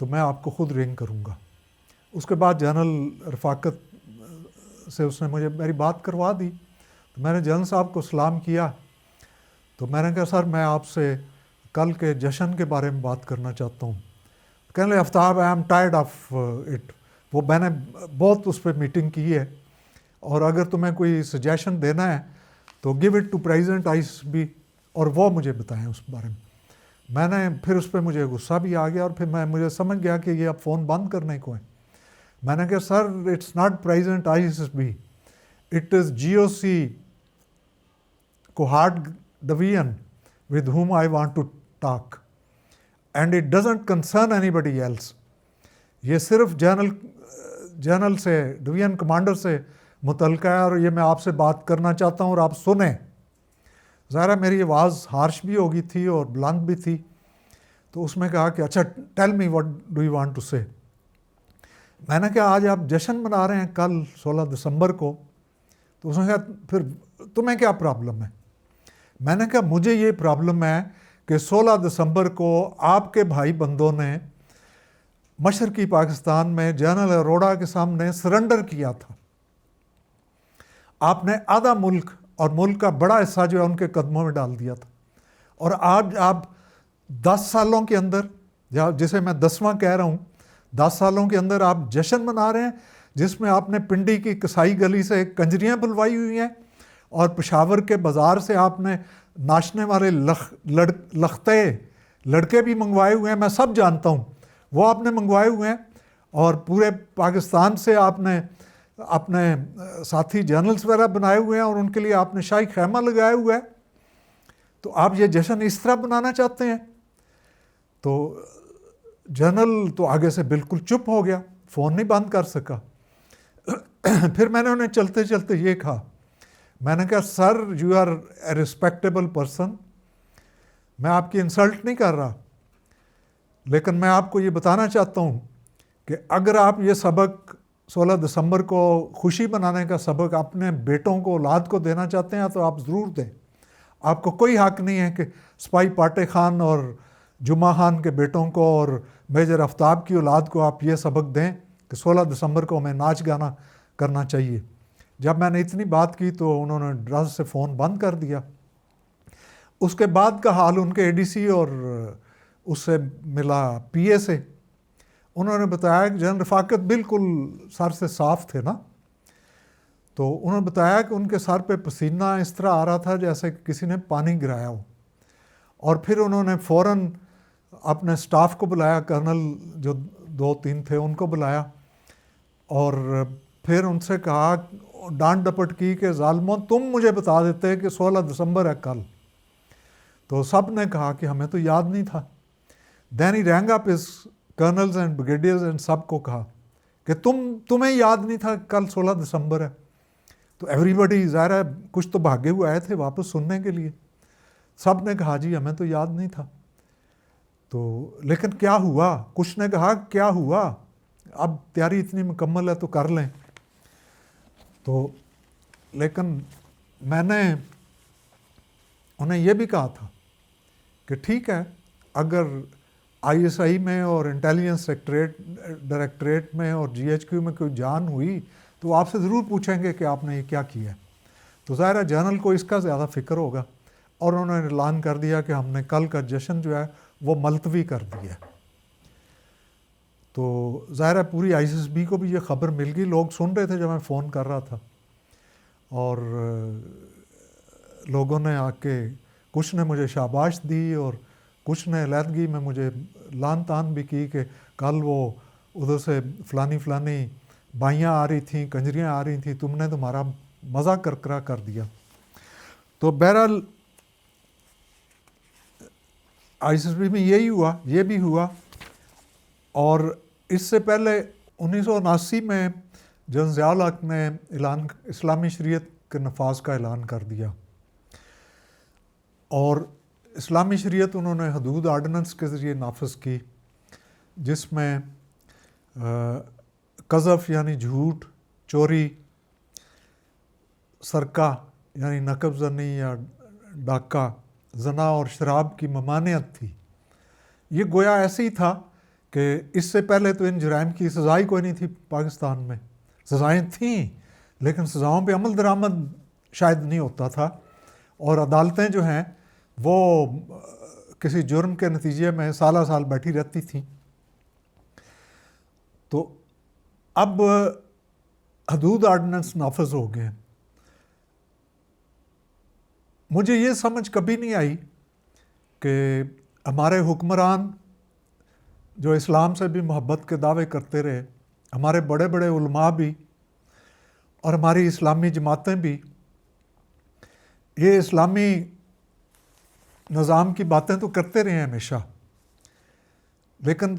تو میں آپ کو خود رنگ کروں گا. اس کے بعد جنرل رفاقت سے اس نے مجھے میری بات کروا دی. تو میں نے جنرل صاحب کو سلام کیا. تو میں نے کہا سر میں آپ سے کل کے جشن کے بارے میں بات کرنا چاہتا ہوں. کہنے لگے Aftab I am tired of it. وہ میں نے بہت اس پہ میٹنگ کی ہے اور اگر تمہیں کوئی سجیشن دینا ہے تو give it to president I S B اور وہ مجھے بتائیں اس بارے میں. میں نے پھر اس پہ مجھے غصہ بھی آ گیا اور پھر مجھے سمجھ گیا کہ یہ اب فون بند کرنے کو ہے. میں نے کہا sir it's not president I S B, it is G O C Kohat division with whom I want to talk and it doesn't concern anybody else. یہ صرف جنرل سے ڈویژن کمانڈر سے متعلقہ ہے اور یہ میں آپ سے بات کرنا چاہتا ہوں اور آپ سنیں. ظاہر ہے میری آواز ہارش بھی ہو گئی تھی اور بلند بھی تھی. تو اس میں کہا کہ اچھا tell me what do you want to say. میں نے کہا آج آپ جشن منا رہے ہیں کل 16 دسمبر کو. تو اس نے کہا پھر تمہیں کیا پرابلم ہے. میں نے کہا مجھے یہ پرابلم ہے کہ 16 دسمبر کو آپ کے بھائی بندوں نے مشرقی پاکستان میں جنرل اروڑا کے سامنے سرنڈر کیا تھا. آپ نے آدھا ملک اور ملک کا بڑا حصہ جو ہے ان کے قدموں میں ڈال دیا تھا. اور آج آپ 10 سالوں کے اندر, جسے میں 10واں کہہ رہا ہوں, 10 سالوں کے اندر آپ جشن منا رہے ہیں جس میں آپ نے پنڈی کی کسائی گلی سے کنجریاں بلوائی ہوئی ہیں اور پشاور کے بازار سے آپ نے ناچنے والے لختے لڑکے بھی منگوائے ہوئے ہیں. میں سب جانتا ہوں وہ آپ نے منگوائے ہوئے ہیں. اور پورے پاکستان سے آپ نے اپنے ساتھی جرنلز وغیرہ بنائے ہوئے ہیں اور ان کے لیے آپ نے شاہی خیمہ لگائے ہوا ہے. تو آپ یہ جشن اس طرح بنانا چاہتے ہیں. تو جنرل تو آگے سے بالکل چپ ہو گیا, فون نہیں بند کر سکا. پھر میں نے انہیں چلتے چلتے یہ کہا, میں نے کہا sir you are a respectable person, میں آپ کی انسلٹ نہیں کر رہا, لیکن میں آپ کو یہ بتانا چاہتا ہوں کہ اگر آپ یہ سبق 16 دسمبر کو خوشی منانے کا سبق اپنے بیٹوں کو اولاد کو دینا چاہتے ہیں تو آپ ضرور دیں. آپ کو کوئی حق نہیں ہے کہ سپاہی پاٹے خان اور جمعہ خان کے بیٹوں کو اور میجر آفتاب کی اولاد کو آپ یہ سبق دیں کہ 16 دسمبر کو ہمیں ناچ گانا کرنا چاہیے. جب میں نے اتنی بات کی تو انہوں نے ڈرز سے فون بند کر دیا. اس کے بعد کا حال ان کے اے ڈی سی اور اس سے ملا پی اے سے, انہوں نے بتایا کہ جنرل رفاقت بالکل سر سے صاف تھے نا, تو انہوں نے بتایا کہ ان کے سر پہ پسینہ اس طرح آ رہا تھا جیسے کسی نے پانی گرایا ہو. اور پھر انہوں نے فوراً اپنے سٹاف کو بلایا, کرنل جو 2-3 تھے ان کو بلایا اور پھر ان سے کہا, ڈانٹ ڈپٹ کی کہ ظالموں تم مجھے بتا دیتے کہ 16 دسمبر ہے کل. تو سب نے کہا کہ ہمیں تو یاد نہیں تھا. Then he rang up his colonels and brigadiers and سب کو کہا کہ تمہیں یاد نہیں تھا کل 16 دسمبر ہے. تو ایوری بڈی, ظاہر ہے کچھ تو بھاگے ہوئے آئے تھے واپس سننے کے لیے, سب نے کہا جی ہمیں تو یاد نہیں تھا. تو لیکن کیا ہوا, کچھ نے کہا کیا ہوا, اب تیاری اتنی مکمل ہے تو کر لیں. تو لیکن میں نے انہیں یہ بھی کہا تھا کہ ٹھیک ہے, اگر آئی ایس آئی میں اور انٹیلیجنس ڈائریکٹریٹ میں اور جی ایچ کیو میں کوئی جان ہوئی تو آپ سے ضرور پوچھیں گے کہ آپ نے یہ کیا کیا ہے. تو ظاہر ہے جنرل کو اس کا زیادہ فکر ہوگا اور انہوں نے اعلان کر دیا کہ ہم نے کل کا جشن جو ہے وہ ملتوی کر دیا. تو ظاہر ہے پوری آئی ایس بی کو بھی یہ خبر مل گئی, لوگ سن رہے تھے جب میں فون کر رہا تھا, اور لوگوں نے آ کے کچھ نے مجھے شاباش دی اور کچھ نے علیحدگی میں مجھے لان تان بھی کی کہ کل وہ ادھر سے فلانی بائیاں آ رہی تھیں, کنجریاں آ رہی تھیں, تم نے تمہارا مزہ کرکرا کر دیا. تو بہرحال آئی ایس بی میں یہی ہوا, یہ بھی ہوا. اور اس سے پہلے 1979 میں جنرل ضیاء الحق نے اسلامی شریعت کے نفاذ کا اعلان کر دیا, اور اسلامی شریعت انہوں نے حدود آرڈیننس کے ذریعے نافذ کی, جس میں قذف یعنی جھوٹ, چوری, سرقہ یعنی نقب زنی یا ڈاکہ, زنا اور شراب کی ممانعت تھی. یہ گویا ایسے ہی تھا کہ اس سے پہلے تو ان جرائم کی سزا ہی کوئی نہیں تھی پاکستان میں. سزائیں تھیں لیکن سزاؤں پہ عمل درآمد شاید نہیں ہوتا تھا, اور عدالتیں جو ہیں وہ کسی جرم کے نتیجے میں سالہ سال بیٹھی رہتی تھیں. تو اب حدود آرڈیننس نافذ ہو گئے. مجھے یہ سمجھ کبھی نہیں آئی کہ ہمارے حکمران جو اسلام سے بھی محبت کے دعوے کرتے رہے, ہمارے بڑے بڑے علماء بھی اور ہماری اسلامی جماعتیں بھی, یہ اسلامی نظام کی باتیں تو کرتے رہے ہیں ہمیشہ, لیکن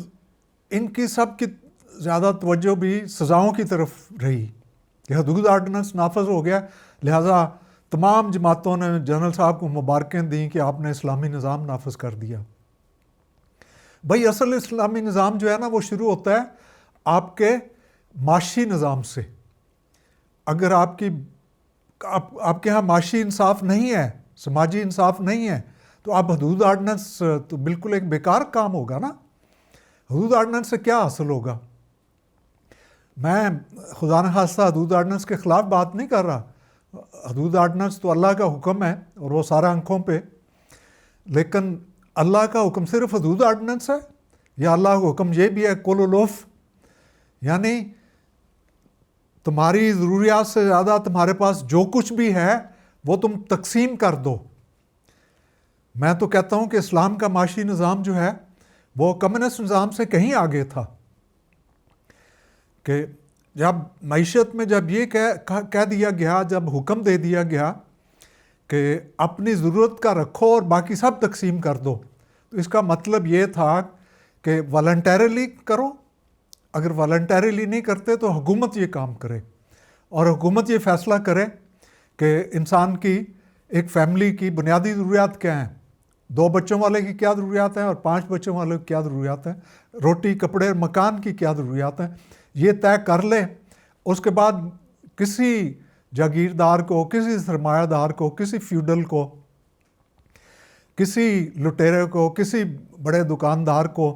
ان کی سب کی زیادہ توجہ بھی سزاؤں کی طرف رہی کہ حدود آرڈیننس نافذ ہو گیا, لہٰذا تمام جماعتوں نے جنرل صاحب کو مبارکیں دیں کہ آپ نے اسلامی نظام نافذ کر دیا. بھائی اصل اسلامی نظام جو ہے نا وہ شروع ہوتا ہے آپ کے معاشی نظام سے. اگر آپ کے ہاں معاشی انصاف نہیں ہے, سماجی انصاف نہیں ہے, تو آپ حدود آرڈیننس تو بالکل ایک بیکار کام ہوگا نا. حدود آرڈیننس سے کیا حاصل ہوگا؟ میں خدا نخواستہ حدود آرڈیننس کے خلاف بات نہیں کر رہا, حدود آرڈیننس تو اللہ کا حکم ہے اور وہ سارا آنکھوں پہ, لیکن اللہ کا حکم صرف حدود آرڈیننس ہے یا اللہ کا حکم یہ بھی ہے کل الوف, یعنی تمہاری ضروریات سے زیادہ تمہارے پاس جو کچھ بھی ہے وہ تم تقسیم کر دو. میں تو کہتا ہوں کہ اسلام کا معاشی نظام جو ہے وہ کمیونسٹ نظام سے کہیں آگے تھا کہ جب معیشت میں جب یہ کہہ دیا گیا, جب حکم دے دیا گیا کہ اپنی ضرورت کا رکھو اور باقی سب تقسیم کر دو, تو اس کا مطلب یہ تھا کہ والنٹیرلی کرو, اگر والنٹیرلی نہیں کرتے تو حکومت یہ کام کرے, اور حکومت یہ فیصلہ کرے کہ انسان کی ایک فیملی کی بنیادی ضروریات کیا ہیں, 2 بچوں والے کی کیا ضروریات ہیں اور 5 بچوں والے کی کیا ضروریات ہیں, روٹی کپڑے مکان کی کیا ضروریات ہیں, یہ طے کر لیں. اس کے بعد کسی جاگیردار کو, کسی سرمایہ دار کو, کسی فیوڈل کو, کسی لٹیرے کو, کسی بڑے دکاندار کو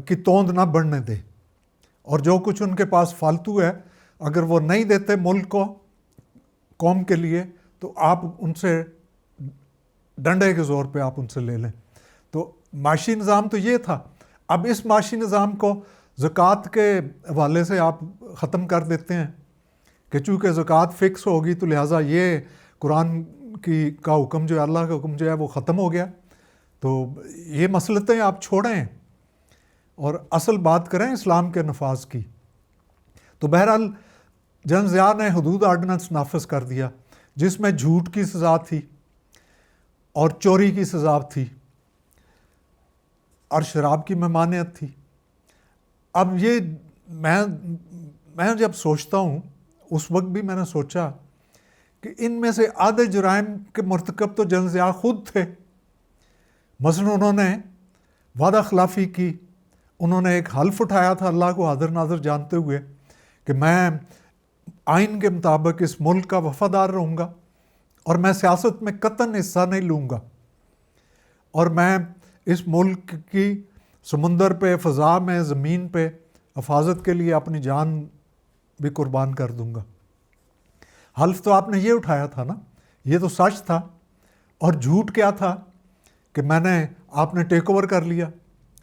کی توند نہ بڑھنے دے, اور جو کچھ ان کے پاس فالتو ہے اگر وہ نہیں دیتے ملک کو, قوم کے لیے, تو آپ ان سے ڈنڈے کے زور پہ آپ ان سے لے لیں. تو معاشی نظام تو یہ تھا. اب اس معاشی نظام کو زکوٰۃ کے حوالے سے آپ ختم کر دیتے ہیں کہ چونکہ زکوٰۃ فکس ہوگی تو لہٰذا یہ قرآن کا حکم جو ہے, اللہ کا حکم جو ہے وہ ختم ہو گیا. تو یہ مصلحتیں آپ چھوڑیں اور اصل بات کریں اسلام کے نفاذ کی. تو بہرحال جنرل ضیاء نے حدود آرڈیننس نافذ کر دیا جس میں جھوٹ کی سزا تھی اور چوری کی سزا تھی اور شراب کی ممانعت تھی. اب یہ میں جب سوچتا ہوں, اس وقت بھی میں نے سوچا کہ ان میں سے آدھے جرائم کے مرتکب تو جنرل ضیاء خود تھے. مثلا انہوں نے وعدہ خلافی کی, انہوں نے ایک حلف اٹھایا تھا اللہ کو حاضر ناظر جانتے ہوئے کہ میں آئین کے مطابق اس ملک کا وفادار رہوں گا اور میں سیاست میں قطعاً حصہ نہیں لوں گا, اور میں اس ملک کی سمندر پہ, فضا میں, زمین پہ حفاظت کے لیے اپنی جان بھی قربان کر دوں گا. حلف تو آپ نے یہ اٹھایا تھا نا, یہ تو سچ تھا. اور جھوٹ کیا تھا کہ آپ نے ٹیک اوور کر لیا,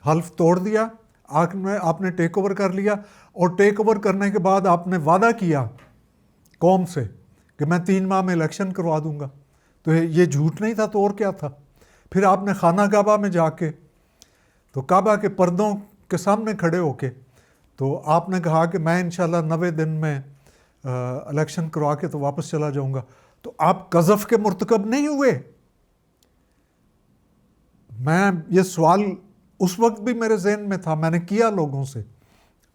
حلف توڑ دیا, آپ نے ٹیک اوور کر لیا, اور ٹیک اوور کرنے کے بعد آپ نے وعدہ کیا قوم سے کہ میں 3 ماہ میں الیکشن کروا دوں گا. تو یہ جھوٹ نہیں تھا تو اور کیا تھا؟ پھر آپ نے خانہ کعبہ میں جا کے, تو کعبہ کے پردوں کے سامنے کھڑے ہو کے, تو آپ نے کہا کہ میں انشاءاللہ 90 دن میں الیکشن کروا کے تو واپس چلا جاؤں گا. تو آپ قذف کے مرتکب نہیں ہوئے. میں یہ سوال اس وقت بھی میرے ذہن میں تھا, میں نے کیا لوگوں سے,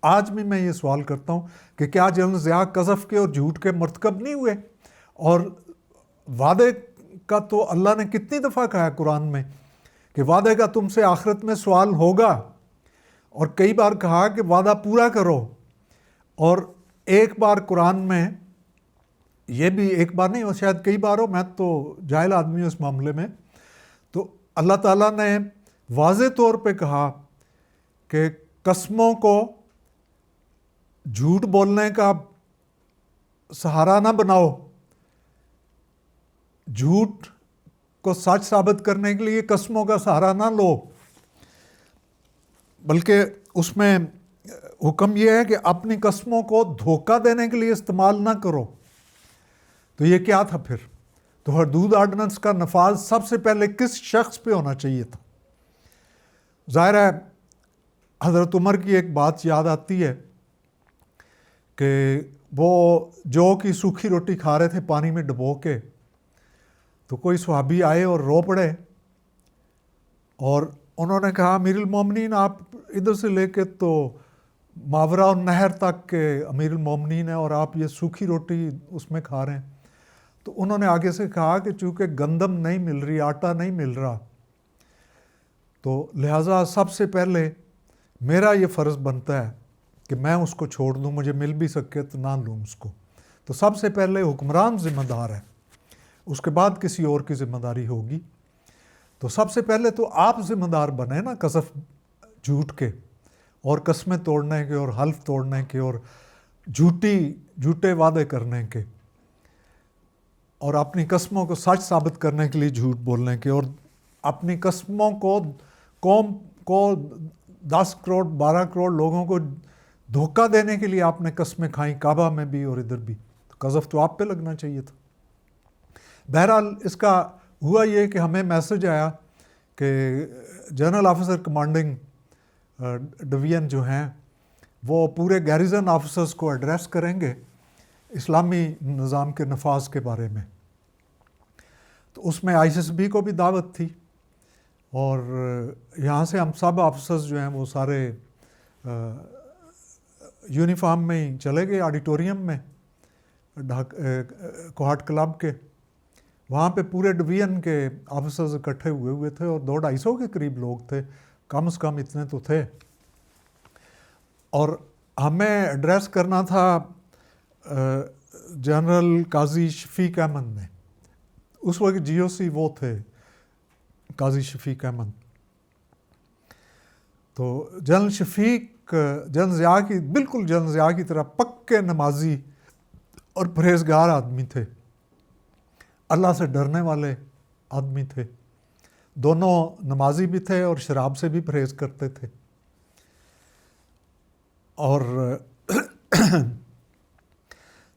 آج بھی میں یہ سوال کرتا ہوں کہ کیا جنرل ضیاء قذف کے اور جھوٹ کے مرتکب نہیں ہوئے؟ اور وعدے کا تو اللہ نے کتنی دفعہ کہا ہے قرآن میں کہ وعدے کا تم سے آخرت میں سوال ہوگا, اور کئی بار کہا کہ وعدہ پورا کرو. اور ایک بار قرآن میں, یہ بھی ایک بار نہیں ہو, شاید کئی بار ہو, میں تو جاہل آدمی ہوں اس معاملے میں, تو اللہ تعالیٰ نے واضح طور پہ کہا کہ قسموں کو جھوٹ بولنے کا سہارا نہ بناؤ، جھوٹ کو سچ ثابت کرنے کے لیے قسموں کا سہارا نہ لو، بلکہ اس میں حکم یہ ہے کہ اپنی قسموں کو دھوکہ دینے کے لیے استعمال نہ کرو۔ تو یہ کیا تھا پھر؟ تو حدود آرڈیننس کا نفاذ سب سے پہلے کس شخص پہ ہونا چاہیے تھا؟ ظاہر ہے حضرت عمر کی ایک بات یاد آتی ہے کہ وہ جو کی سوکھی روٹی کھا رہے تھے پانی میں ڈبو کے، تو کوئی صحابی آئے اور رو پڑے، اور انہوں نے کہا امیر المومنین آپ ادھر سے لے کے تو ماورا النہر تک کے امیر المومنین ہیں اور آپ یہ سوکھی روٹی اس میں کھا رہے ہیں۔ تو انہوں نے آگے سے کہا کہ چونکہ گندم نہیں مل رہی، آٹا نہیں مل رہا، تو لہٰذا سب سے پہلے میرا یہ فرض بنتا ہے کہ میں اس کو چھوڑ دوں، مجھے مل بھی سکے تو نہ لوں اس کو۔ تو سب سے پہلے حکمران ذمہ دار ہے، اس کے بعد کسی اور کی ذمہ داری ہوگی۔ تو سب سے پہلے تو آپ ذمہ دار بنے نا قذف جھوٹ کے اور قسمیں توڑنے کے اور حلف توڑنے کے اور جھوٹے وعدے کرنے کے، اور اپنی قسموں کو سچ ثابت کرنے کے لیے جھوٹ بولنے کے، اور اپنی قسموں کو قوم کو 10 کروڑ 12 کروڑ لوگوں کو دھوکہ دینے کے لیے آپ نے قسمیں کھائیں، کعبہ میں بھی اور ادھر بھی، تو قذف تو آپ پہ لگنا چاہیے تھا۔ بہرحال اس کا ہوا یہ کہ ہمیں میسج آیا کہ جنرل آفیسر کمانڈنگ ڈویژن جو ہیں وہ پورے گیریزن آفیسرز کو ایڈریس کریں گے اسلامی نظام کے نفاذ کے بارے میں۔ تو اس میں آئی ایس بی کو بھی دعوت تھی، اور یہاں سے ہم سب آفیسرز جو ہیں وہ سارے یونیفارم میں ہی چلے گئے آڈیٹوریم میں کوہاٹ کلب کے، وہاں پہ پورے ڈویژن کے آفیسرز اکٹھے ہوئے تھے، اور 200-250 کے قریب لوگ تھے، کم از کم اتنے تو تھے، اور ہمیں ایڈریس کرنا تھا جنرل قاضی شفیق احمد نے۔ اس وقت جی او سی وہ تھے قاضی شفیق احمد۔ تو جنرل شفیق جنرل ضیاء کی بالکل جنرل ضیاء کی طرح پکے نمازی اور پرہیزگار آدمی تھے، اللہ سے ڈرنے والے آدمی تھے، دونوں نمازی بھی تھے اور شراب سے بھی پرہیز کرتے تھے، اور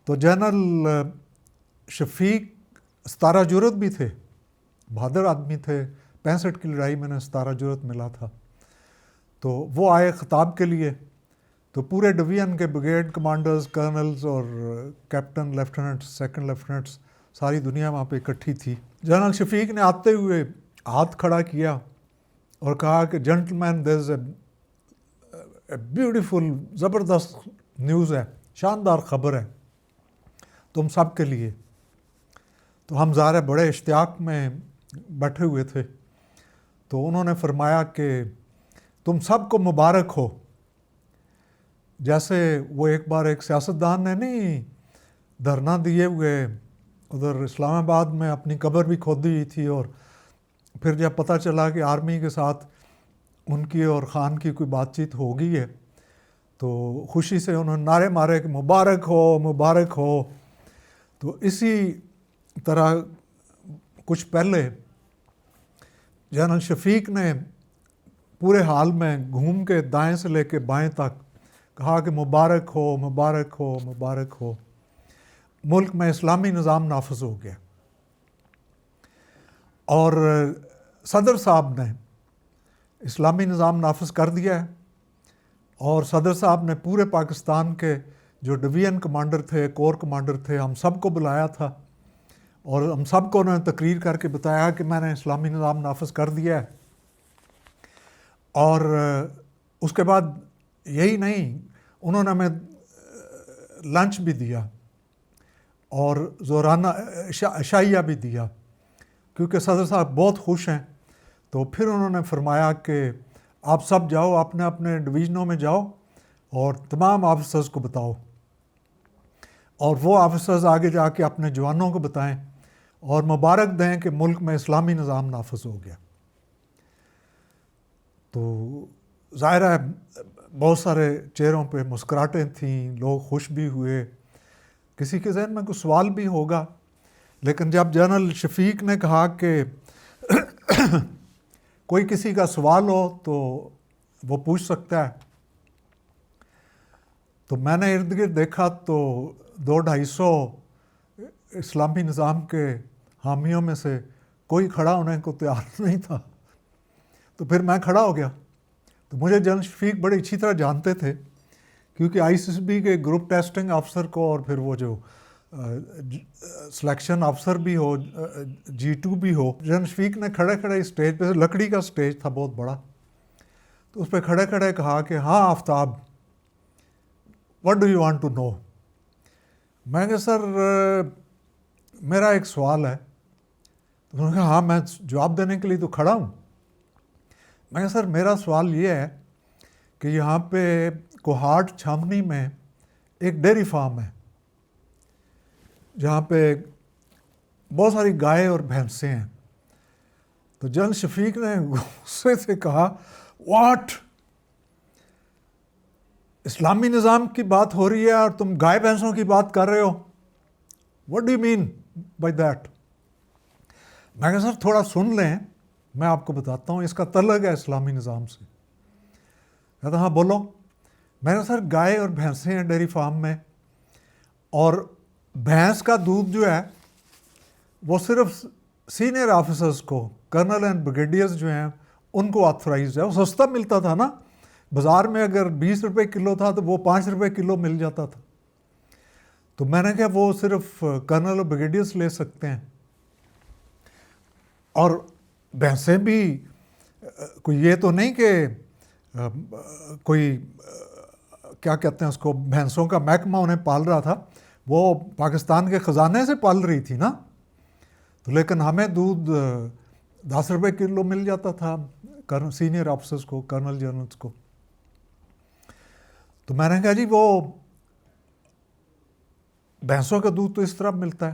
تو جنرل شفیق 17 جرأت بھی تھے، بہادر آدمی تھے، 65 کی لڑائی میں نے 17 جرأت ملا تھا۔ تو وہ آئے خطاب کے لیے، تو پورے ڈویژن کے بریگیڈ کمانڈرز، کرنلز اور کیپٹن، لیفٹیننٹس، سیکنڈ لیفٹیننٹس، ساری دنیا وہاں پہ اکٹھی تھی۔ جنرل شفیق نے آتے ہوئے ہاتھ کھڑا کیا اور کہا کہ gentlemen there is a beautiful, زبردست نیوز ہے، شاندار خبر ہے تم سب کے لیے۔ تو ہم ظاہر بڑے اشتیاق میں بیٹھے ہوئے تھے، تو انہوں نے فرمایا کہ تم سب کو مبارک ہو۔ جیسے وہ ایک بار ایک سیاستدان نے نہیں دھرنا دیے ہوئے ادھر اسلام آباد میں اپنی قبر بھی کھودی ہوئی تھی، اور پھر جب پتہ چلا کہ آرمی کے ساتھ ان کی اور خان کی کوئی بات چیت ہو گئی ہے، تو خوشی سے انہوں نے نعرے مارے کہ مبارک ہو مبارک ہو۔ تو اسی طرح کچھ پہلے جنرل شفیق نے پورے حال میں گھوم کے دائیں سے لے کے بائیں تک کہا کہ مبارک ہو مبارک ہو مبارک ہو، ملک میں اسلامی نظام نافذ ہو گیا۔ اور صدر صاحب نے اسلامی نظام نافذ کر دیا ہے، اور صدر صاحب نے پورے پاکستان کے جو ڈویژن کمانڈر تھے، کور کمانڈر تھے، ہم سب کو بلایا تھا، اور ہم سب کو انہوں نے تقریر کر کے بتایا کہ میں نے اسلامی نظام نافذ کر دیا ہے۔ اور اس کے بعد یہی نہیں، انہوں نے ہمیں لنچ بھی دیا اور زورانہ عشائیہ بھی دیا، کیونکہ صدر صاحب بہت خوش ہیں۔ تو پھر انہوں نے فرمایا کہ آپ سب جاؤ اپنے اپنے ڈویژنوں میں جاؤ اور تمام آفیسرز کو بتاؤ، اور وہ آفیسرز آگے جا کے اپنے جوانوں کو بتائیں اور مبارک دیں کہ ملک میں اسلامی نظام نافذ ہو گیا۔ تو ظاہر ہے بہت سارے چہروں پہ مسکراہٹیں تھیں، لوگ خوش بھی ہوئے، کسی کے ذہن میں کوئی سوال بھی ہوگا، لیکن جب جنرل شفیق نے کہا کہ کوئی کسی کا سوال ہو تو وہ پوچھ سکتا ہے، تو میں نے ارد گرد دیکھا تو 200-250 اسلامی نظام کے حامیوں میں سے کوئی کھڑا ہونے کو تیار نہیں تھا، تو پھر میں کھڑا ہو گیا۔ تو مجھے جنرل شفیق بڑی اچھی طرح جانتے تھے، کیونکہ ISSB کے گروپ ٹیسٹنگ افسر کو اور پھر وہ جو سلیکشن افسر بھی ہو، G2 بھی ہو، جنرل شفیق نے کھڑے کھڑے اسٹیج پہ، لکڑی کا اسٹیج تھا بہت بڑا، تو اس پہ کھڑے کھڑے کہا کہ ہاں آفتاب، what do you want to know؟ میں کہ سر میرا ایک سوال ہے۔ تو انہوں نے کہا ہاں میں جواب دینے کے لیے تو کھڑا ہوں۔ میں کہ سر میرا سوال یہ ہے کہ یہاں پہ کوہاٹ چھامنی میں ایک ڈیری فارم ہے جہاں پہ بہت ساری گائے اور بھینسیں ہیں۔ تو جنرل شفیق نے غصے سے کہا واٹ، اسلامی نظام کی بات ہو رہی ہے اور تم گائے بھینسوں کی بات کر رہے ہو، what do you mean by that? میں کہا سر تھوڑا سن لیں، میں آپ کو بتاتا ہوں، اس کا تعلق ہے اسلامی نظام سے۔ کہتا ہاں بولو۔ میں کہا سر گائے اور بھینسیں ہیں ڈیری فارم میں، اور بھینس کا دودھ جو ہے وہ صرف سینئر آفیسرز کو، کرنل اینڈ بریگیڈیئرز جو ہیں ان کو آتھورائزڈ ہے۔ وہ سستا ملتا تھا نا، بازار میں اگر 20 روپے کلو تھا تو وہ 5 روپے کلو مل جاتا تھا۔ تو میں نے کہا وہ صرف کرنل اور بریگیڈیئرز لے سکتے ہیں، اور بھینسیں بھی کوئی یہ تو نہیں کہ کوئی کیا کہتے ہیں اس کو، بھینسوں کا محکمہ انہیں پال رہا تھا، وہ پاکستان کے خزانے سے پال رہی تھی نا۔ تو لیکن ہمیں دودھ 10 روپے کلو مل جاتا تھا سینئر آفیسرز کو، کرنل جنرلز کو۔ تو میں نے کہا جی وہ بھینسوں کا دودھ تو اس طرح ملتا ہے،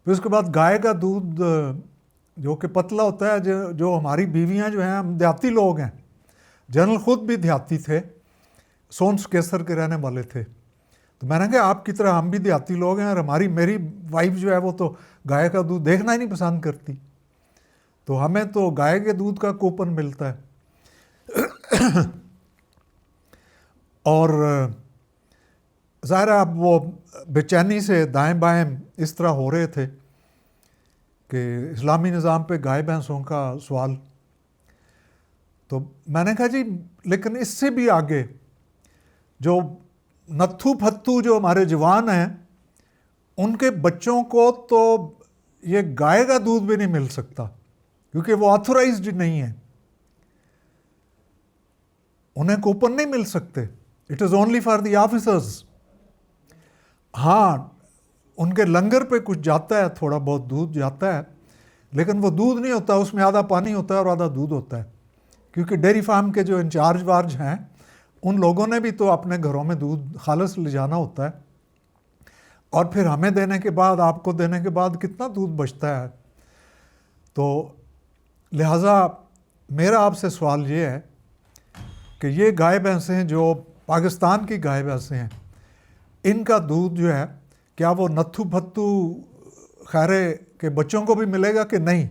پھر اس کے بعد گائے کا دودھ جو کہ پتلا ہوتا ہے، جو ہماری بیویاں جو ہیں، ہم دیہاتی لوگ ہیں، جنرل خود بھی دیہاتی تھے، سونس کیسر کے رہنے والے تھے۔ تو میں نے کہا آپ کی طرح ہم بھی دیہاتی لوگ ہیں، اور میری وائف جو ہے وہ تو گائے کا دودھ دیکھنا ہی نہیں پسند کرتی، تو ہمیں تو گائے کے دودھ کا کوپن ملتا ہے۔ اور ظاہر اب وہ بے چینی سے دائیں بائیں اس طرح ہو رہے تھے کہ اسلامی نظام پہ گائے بھینسوں کا سوال۔ تو میں نے کہا جی لیکن اس سے بھی آگے جو نتھو پھتو جو ہمارے جوان ہیں، ان کے بچوں کو تو یہ گائے کا دودھ بھی نہیں مل سکتا، کیونکہ وہ آتھورائزڈ نہیں ہے، انہیں کوپن نہیں مل سکتے، it is only for the officers. ہاں ان کے لنگر پہ کچھ جاتا ہے، تھوڑا بہت دودھ جاتا ہے، لیکن وہ دودھ نہیں ہوتا، اس میں آدھا پانی ہوتا ہے اور آدھا دودھ ہوتا ہے، کیونکہ ڈیری فارم کے جو انچارج وارج ہیں ان لوگوں نے بھی تو اپنے گھروں میں دودھ خالص لے جانا ہوتا ہے، اور پھر ہمیں دینے کے بعد، آپ کو دینے کے بعد کتنا دودھ بچتا ہے۔ تو لہٰذا میرا آپ سے سوال یہ ہے کہ یہ گائے بھینسیں جو پاکستان کی گائے بھینسیں ہیں، ان کا دودھ جو ہے کیا وہ نتھو پھتو خیرے کے بچوں کو بھی ملے گا کہ نہیں؟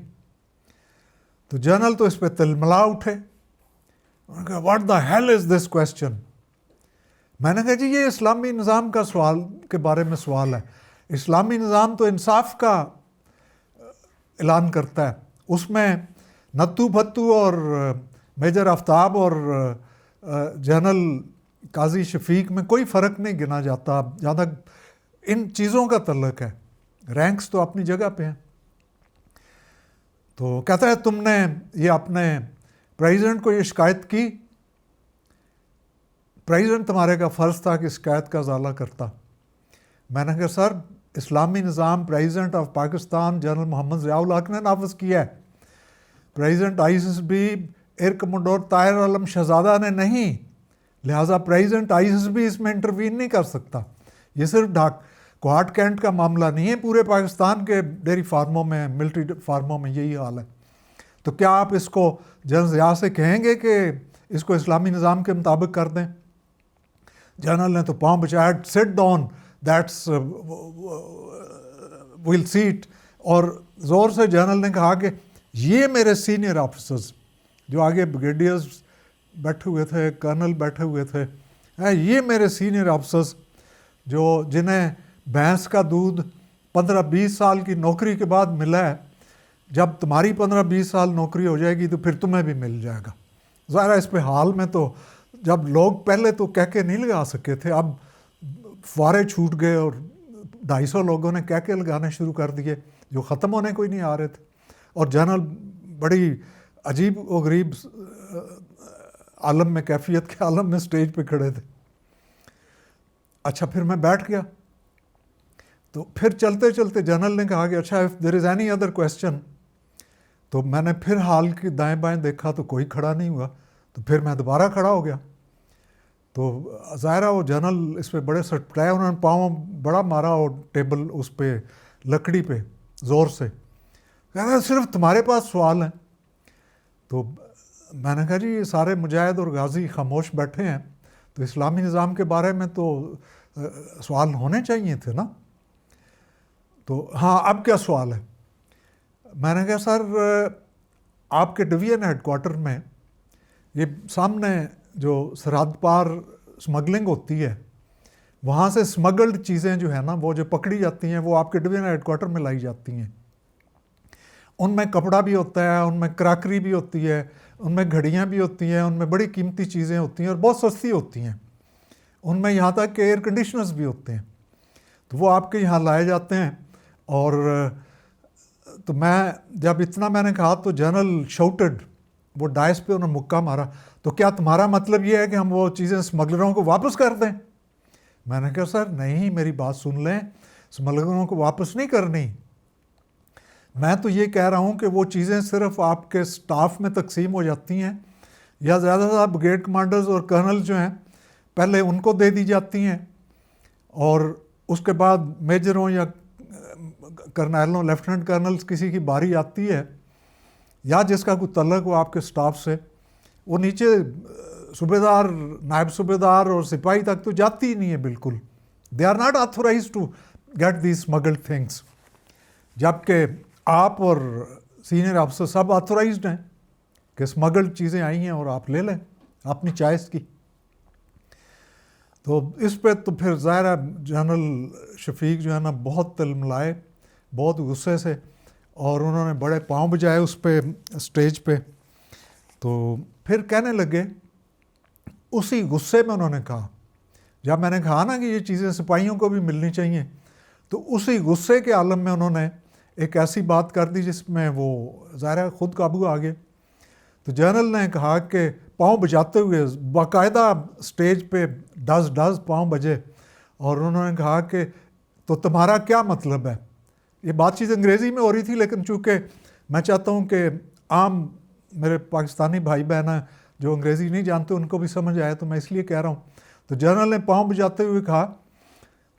تو جنرل تو اس پہ تلملا اٹھے، انہوں نے کہا what the hell is this question. میں نے کہا جی یہ اسلامی نظام کا سوال کے بارے میں سوال ہے، اسلامی نظام تو انصاف کا اعلان کرتا ہے، اس میں نتھو پھتو اور میجر آفتاب اور جنرل قاضی شفیق میں کوئی فرق نہیں گنا جاتا جہاں تک ان چیزوں کا تعلق ہے، رینکس تو اپنی جگہ پہ ہیں۔ تو کہتا ہے تم نے یہ اپنے پریزیڈنٹ کو یہ شکایت کی؟ پریزیڈنٹ تمہارے کا فرض تھا کہ شکایت کا ازالہ کرتا۔ میں نے کہا سر اسلامی نظام president of Pakistan general Muhammad Zia ul-Haq نے نافذ کیا ہے، president ISSB air commodore Tahir Alam Shahzada نے نہیں، لہٰذا پریزیڈنٹ ISSB اس میں انٹروین نہیں کر سکتا۔ یہ صرف کوہاٹ کینٹ کا معاملہ نہیں ہے، پورے پاکستان کے ڈیری فارموں میں، ملٹری فارموں میں یہی حال ہے۔ تو کیا آپ اس کو جنرل ضیاء سے کہیں گے کہ اس کو اسلامی نظام کے مطابق کر دیں. جنرل نے تو پاؤں بچایا, sit down, that's well set. اور زور سے جنرل نے کہا کہ یہ میرے سینئر آفیسرز جو آگے بریگیڈیئرز بیٹھے ہوئے تھے, کرنل بیٹھے ہوئے تھے, یہ میرے سینئر آفیسرز جو جنہیں بھینس کا دودھ 15-20 سال کی نوکری کے بعد ملا ہے, جب تمہاری 15-20 سال نوکری ہو جائے گی تو پھر تمہیں بھی مل جائے گا. ظاہر ہے اس پہ حال میں تو جب لوگ پہلے تو کہہ کے نہیں لگا سکے تھے, اب فوارے چھوٹ گئے اور 250 لوگوں نے کہہ کے لگانے شروع کر دیے جو ختم ہونے کوئی نہیں آ رہے تھے. اور جنرل بڑی عجیب و غریب عالم میں, کیفیت کے عالم میں سٹیج پہ کھڑے تھے. اچھا پھر میں بیٹھ گیا, تو پھر چلتے چلتے جنرل نے کہا کہ اچھا if there is any other question. تو میں نے پھر ہال کی دائیں بائیں دیکھا تو کوئی کھڑا نہیں ہوا, تو پھر میں دوبارہ کھڑا ہو گیا. تو ظاہرہ وہ جنرل اس پہ بڑے سٹپٹائے, انہوں نے پاؤں بڑا مارا اور ٹیبل اس پہ لکڑی پہ زور سے, کہا صرف تمہارے پاس سوال ہیں. تو میں نے کہا جی یہ سارے مجاہد اور غازی خاموش بیٹھے ہیں, تو اسلامی نظام کے بارے میں تو سوال ہونے چاہیے تھے نا. تو ہاں اب کیا سوال ہے؟ میں نے کہا سر آپ کے ڈویژن ہیڈ کوارٹر میں یہ سامنے جو سرحد پار سمگلنگ ہوتی ہے, وہاں سے سمگلڈ چیزیں جو ہیں نا وہ جو پکڑی جاتی ہیں وہ آپ کے ڈویژن ہیڈ کوارٹر میں لائی جاتی ہیں. ان میں کپڑا بھی ہوتا ہے, ان میں کراکری بھی ہوتی ہے, ان میں گھڑیاں بھی ہوتی ہیں, ان میں بڑی قیمتی چیزیں ہوتی ہیں اور بہت سستی ہوتی ہیں. ان میں یہاں تک کہ ایئر کنڈیشنرز بھی ہوتے ہیں, تو وہ آپ کے یہاں لائے جاتے ہیں. اور تو میں جب اتنا میں نے کہا تو جنرل شاؤٹڈ, وہ ڈائس پہ انہوں نے مکہ مارا, تو کیا تمہارا مطلب یہ ہے کہ ہم وہ چیزیں اسمگلروں کو واپس کر دیں؟ میں نے کہا سر نہیں, میری بات سن لیں, اسمگلروں کو واپس نہیں کرنی. میں تو یہ کہہ رہا ہوں کہ وہ چیزیں صرف آپ کے سٹاف میں تقسیم ہو جاتی ہیں, یا زیادہ سے زیادہ بریگیڈ کمانڈرز اور کرنل جو ہیں پہلے ان کو دے دی جاتی ہیں, اور اس کے بعد میجروں یا کرنیلوں, لیفٹیننٹ کرنلز کسی کی باری آتی ہے, یا جس کا کوئی تعلق ہو آپ کے سٹاف سے, وہ نیچے صوبیدار, نائب صوبیدار اور سپاہی تک تو جاتی ہی نہیں ہے بالکل. They are not authorized to get these smuggled things, جبکہ آپ اور سینئر آفیسر سب آتھورائزڈ ہیں کہ اسمگلڈ چیزیں آئی ہیں اور آپ لے لیں اپنی چوائس کی. تو اس پہ تو پھر ظاہر ہے جنرل شفیق جو ہے نا بہت تلملائے, بہت غصے سے, اور انہوں نے بڑے پاؤں بجائے اس پہ اسٹیج پہ. تو پھر کہنے لگے, اسی غصے میں انہوں نے کہا, جب میں نے کہا نا کہ یہ چیزیں سپاہیوں کو بھی ملنی چاہیے, تو اسی غصے کے عالم میں انہوں نے ایک ایسی بات کر دی جس میں وہ ظاہر خود قابو آ گئے. تو جنرل نے کہا کہ پاؤں بجاتے ہوئے باقاعدہ سٹیج پہ ڈز پاؤں بجے, اور انہوں نے کہا کہ تو تمہارا کیا مطلب ہے. یہ بات چیت انگریزی میں ہو رہی تھی, لیکن چونکہ میں چاہتا ہوں کہ عام میرے پاکستانی بھائی بہن ہیں جو انگریزی نہیں جانتے ان کو بھی سمجھ آئے, تو میں اس لیے کہہ رہا ہوں. تو جنرل نے پاؤں بجاتے ہوئے کہا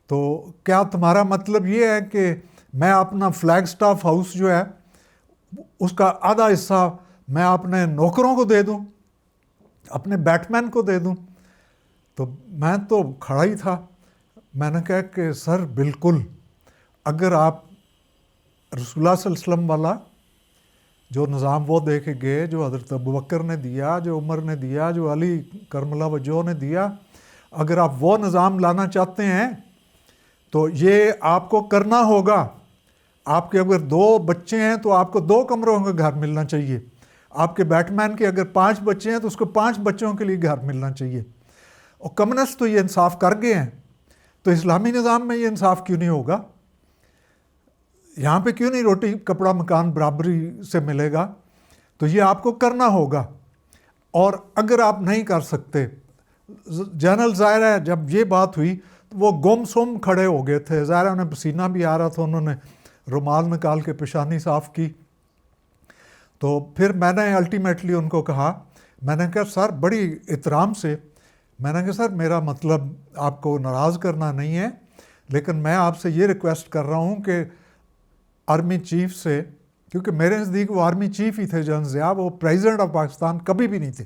تو کیا تمہارا مطلب یہ ہے کہ میں اپنا فلیگ سٹاف ہاؤس جو ہے اس کا آدھا حصہ میں اپنے نوکروں کو دے دوں, اپنے بیٹ مین کو دے دوں؟ تو میں تو کھڑا ہی تھا. میں نے کہا کہ سر بالکل, اگر آپ رسول اللہ صلی اللہ علیہ وسلم والا جو نظام وہ دے کے گئے, جو حضرت ابوبکر نے دیا, جو عمر نے دیا, جو علی کرم اللہ وجہہ نے دیا, اگر آپ وہ نظام لانا چاہتے ہیں تو یہ آپ کو کرنا ہوگا. آپ کے اگر 2 بچے ہیں تو آپ کو 2 کمروں کا گھر ملنا چاہیے. آپ کے بیٹ مین کے اگر 5 بچے ہیں تو اس کو 5 بچوں کے لیے گھر ملنا چاہیے. اور کمیونسٹ تو یہ انصاف کر گئے ہیں, تو اسلامی نظام میں یہ انصاف کیوں نہیں ہوگا؟ یہاں پہ کیوں نہیں روٹی کپڑا مکان برابری سے ملے گا؟ تو یہ آپ کو کرنا ہوگا. اور اگر آپ نہیں کر سکتے, جنرل ظاہر ہے جب یہ بات ہوئی تو وہ گم سم کھڑے ہو گئے تھے. ظاہر ہے انہیں پسینہ بھی آ رہا تھا, انہوں نے رومال نکال کے پیشانی صاف کی. تو پھر میں نے الٹیمیٹلی ان کو کہا, میں نے کہا سر بڑی احترام سے, میں نے کہا سر میرا مطلب آپ کو ناراض کرنا نہیں ہے, لیکن میں آپ سے یہ ریکویسٹ کر رہا ہوں کہ آرمی چیف سے, کیونکہ میرے نزدیک وہ آرمی چیف ہی تھے جنرل ضیاء, وہ پریزیڈنٹ آف پاکستان کبھی بھی نہیں تھے.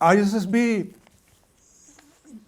ISSB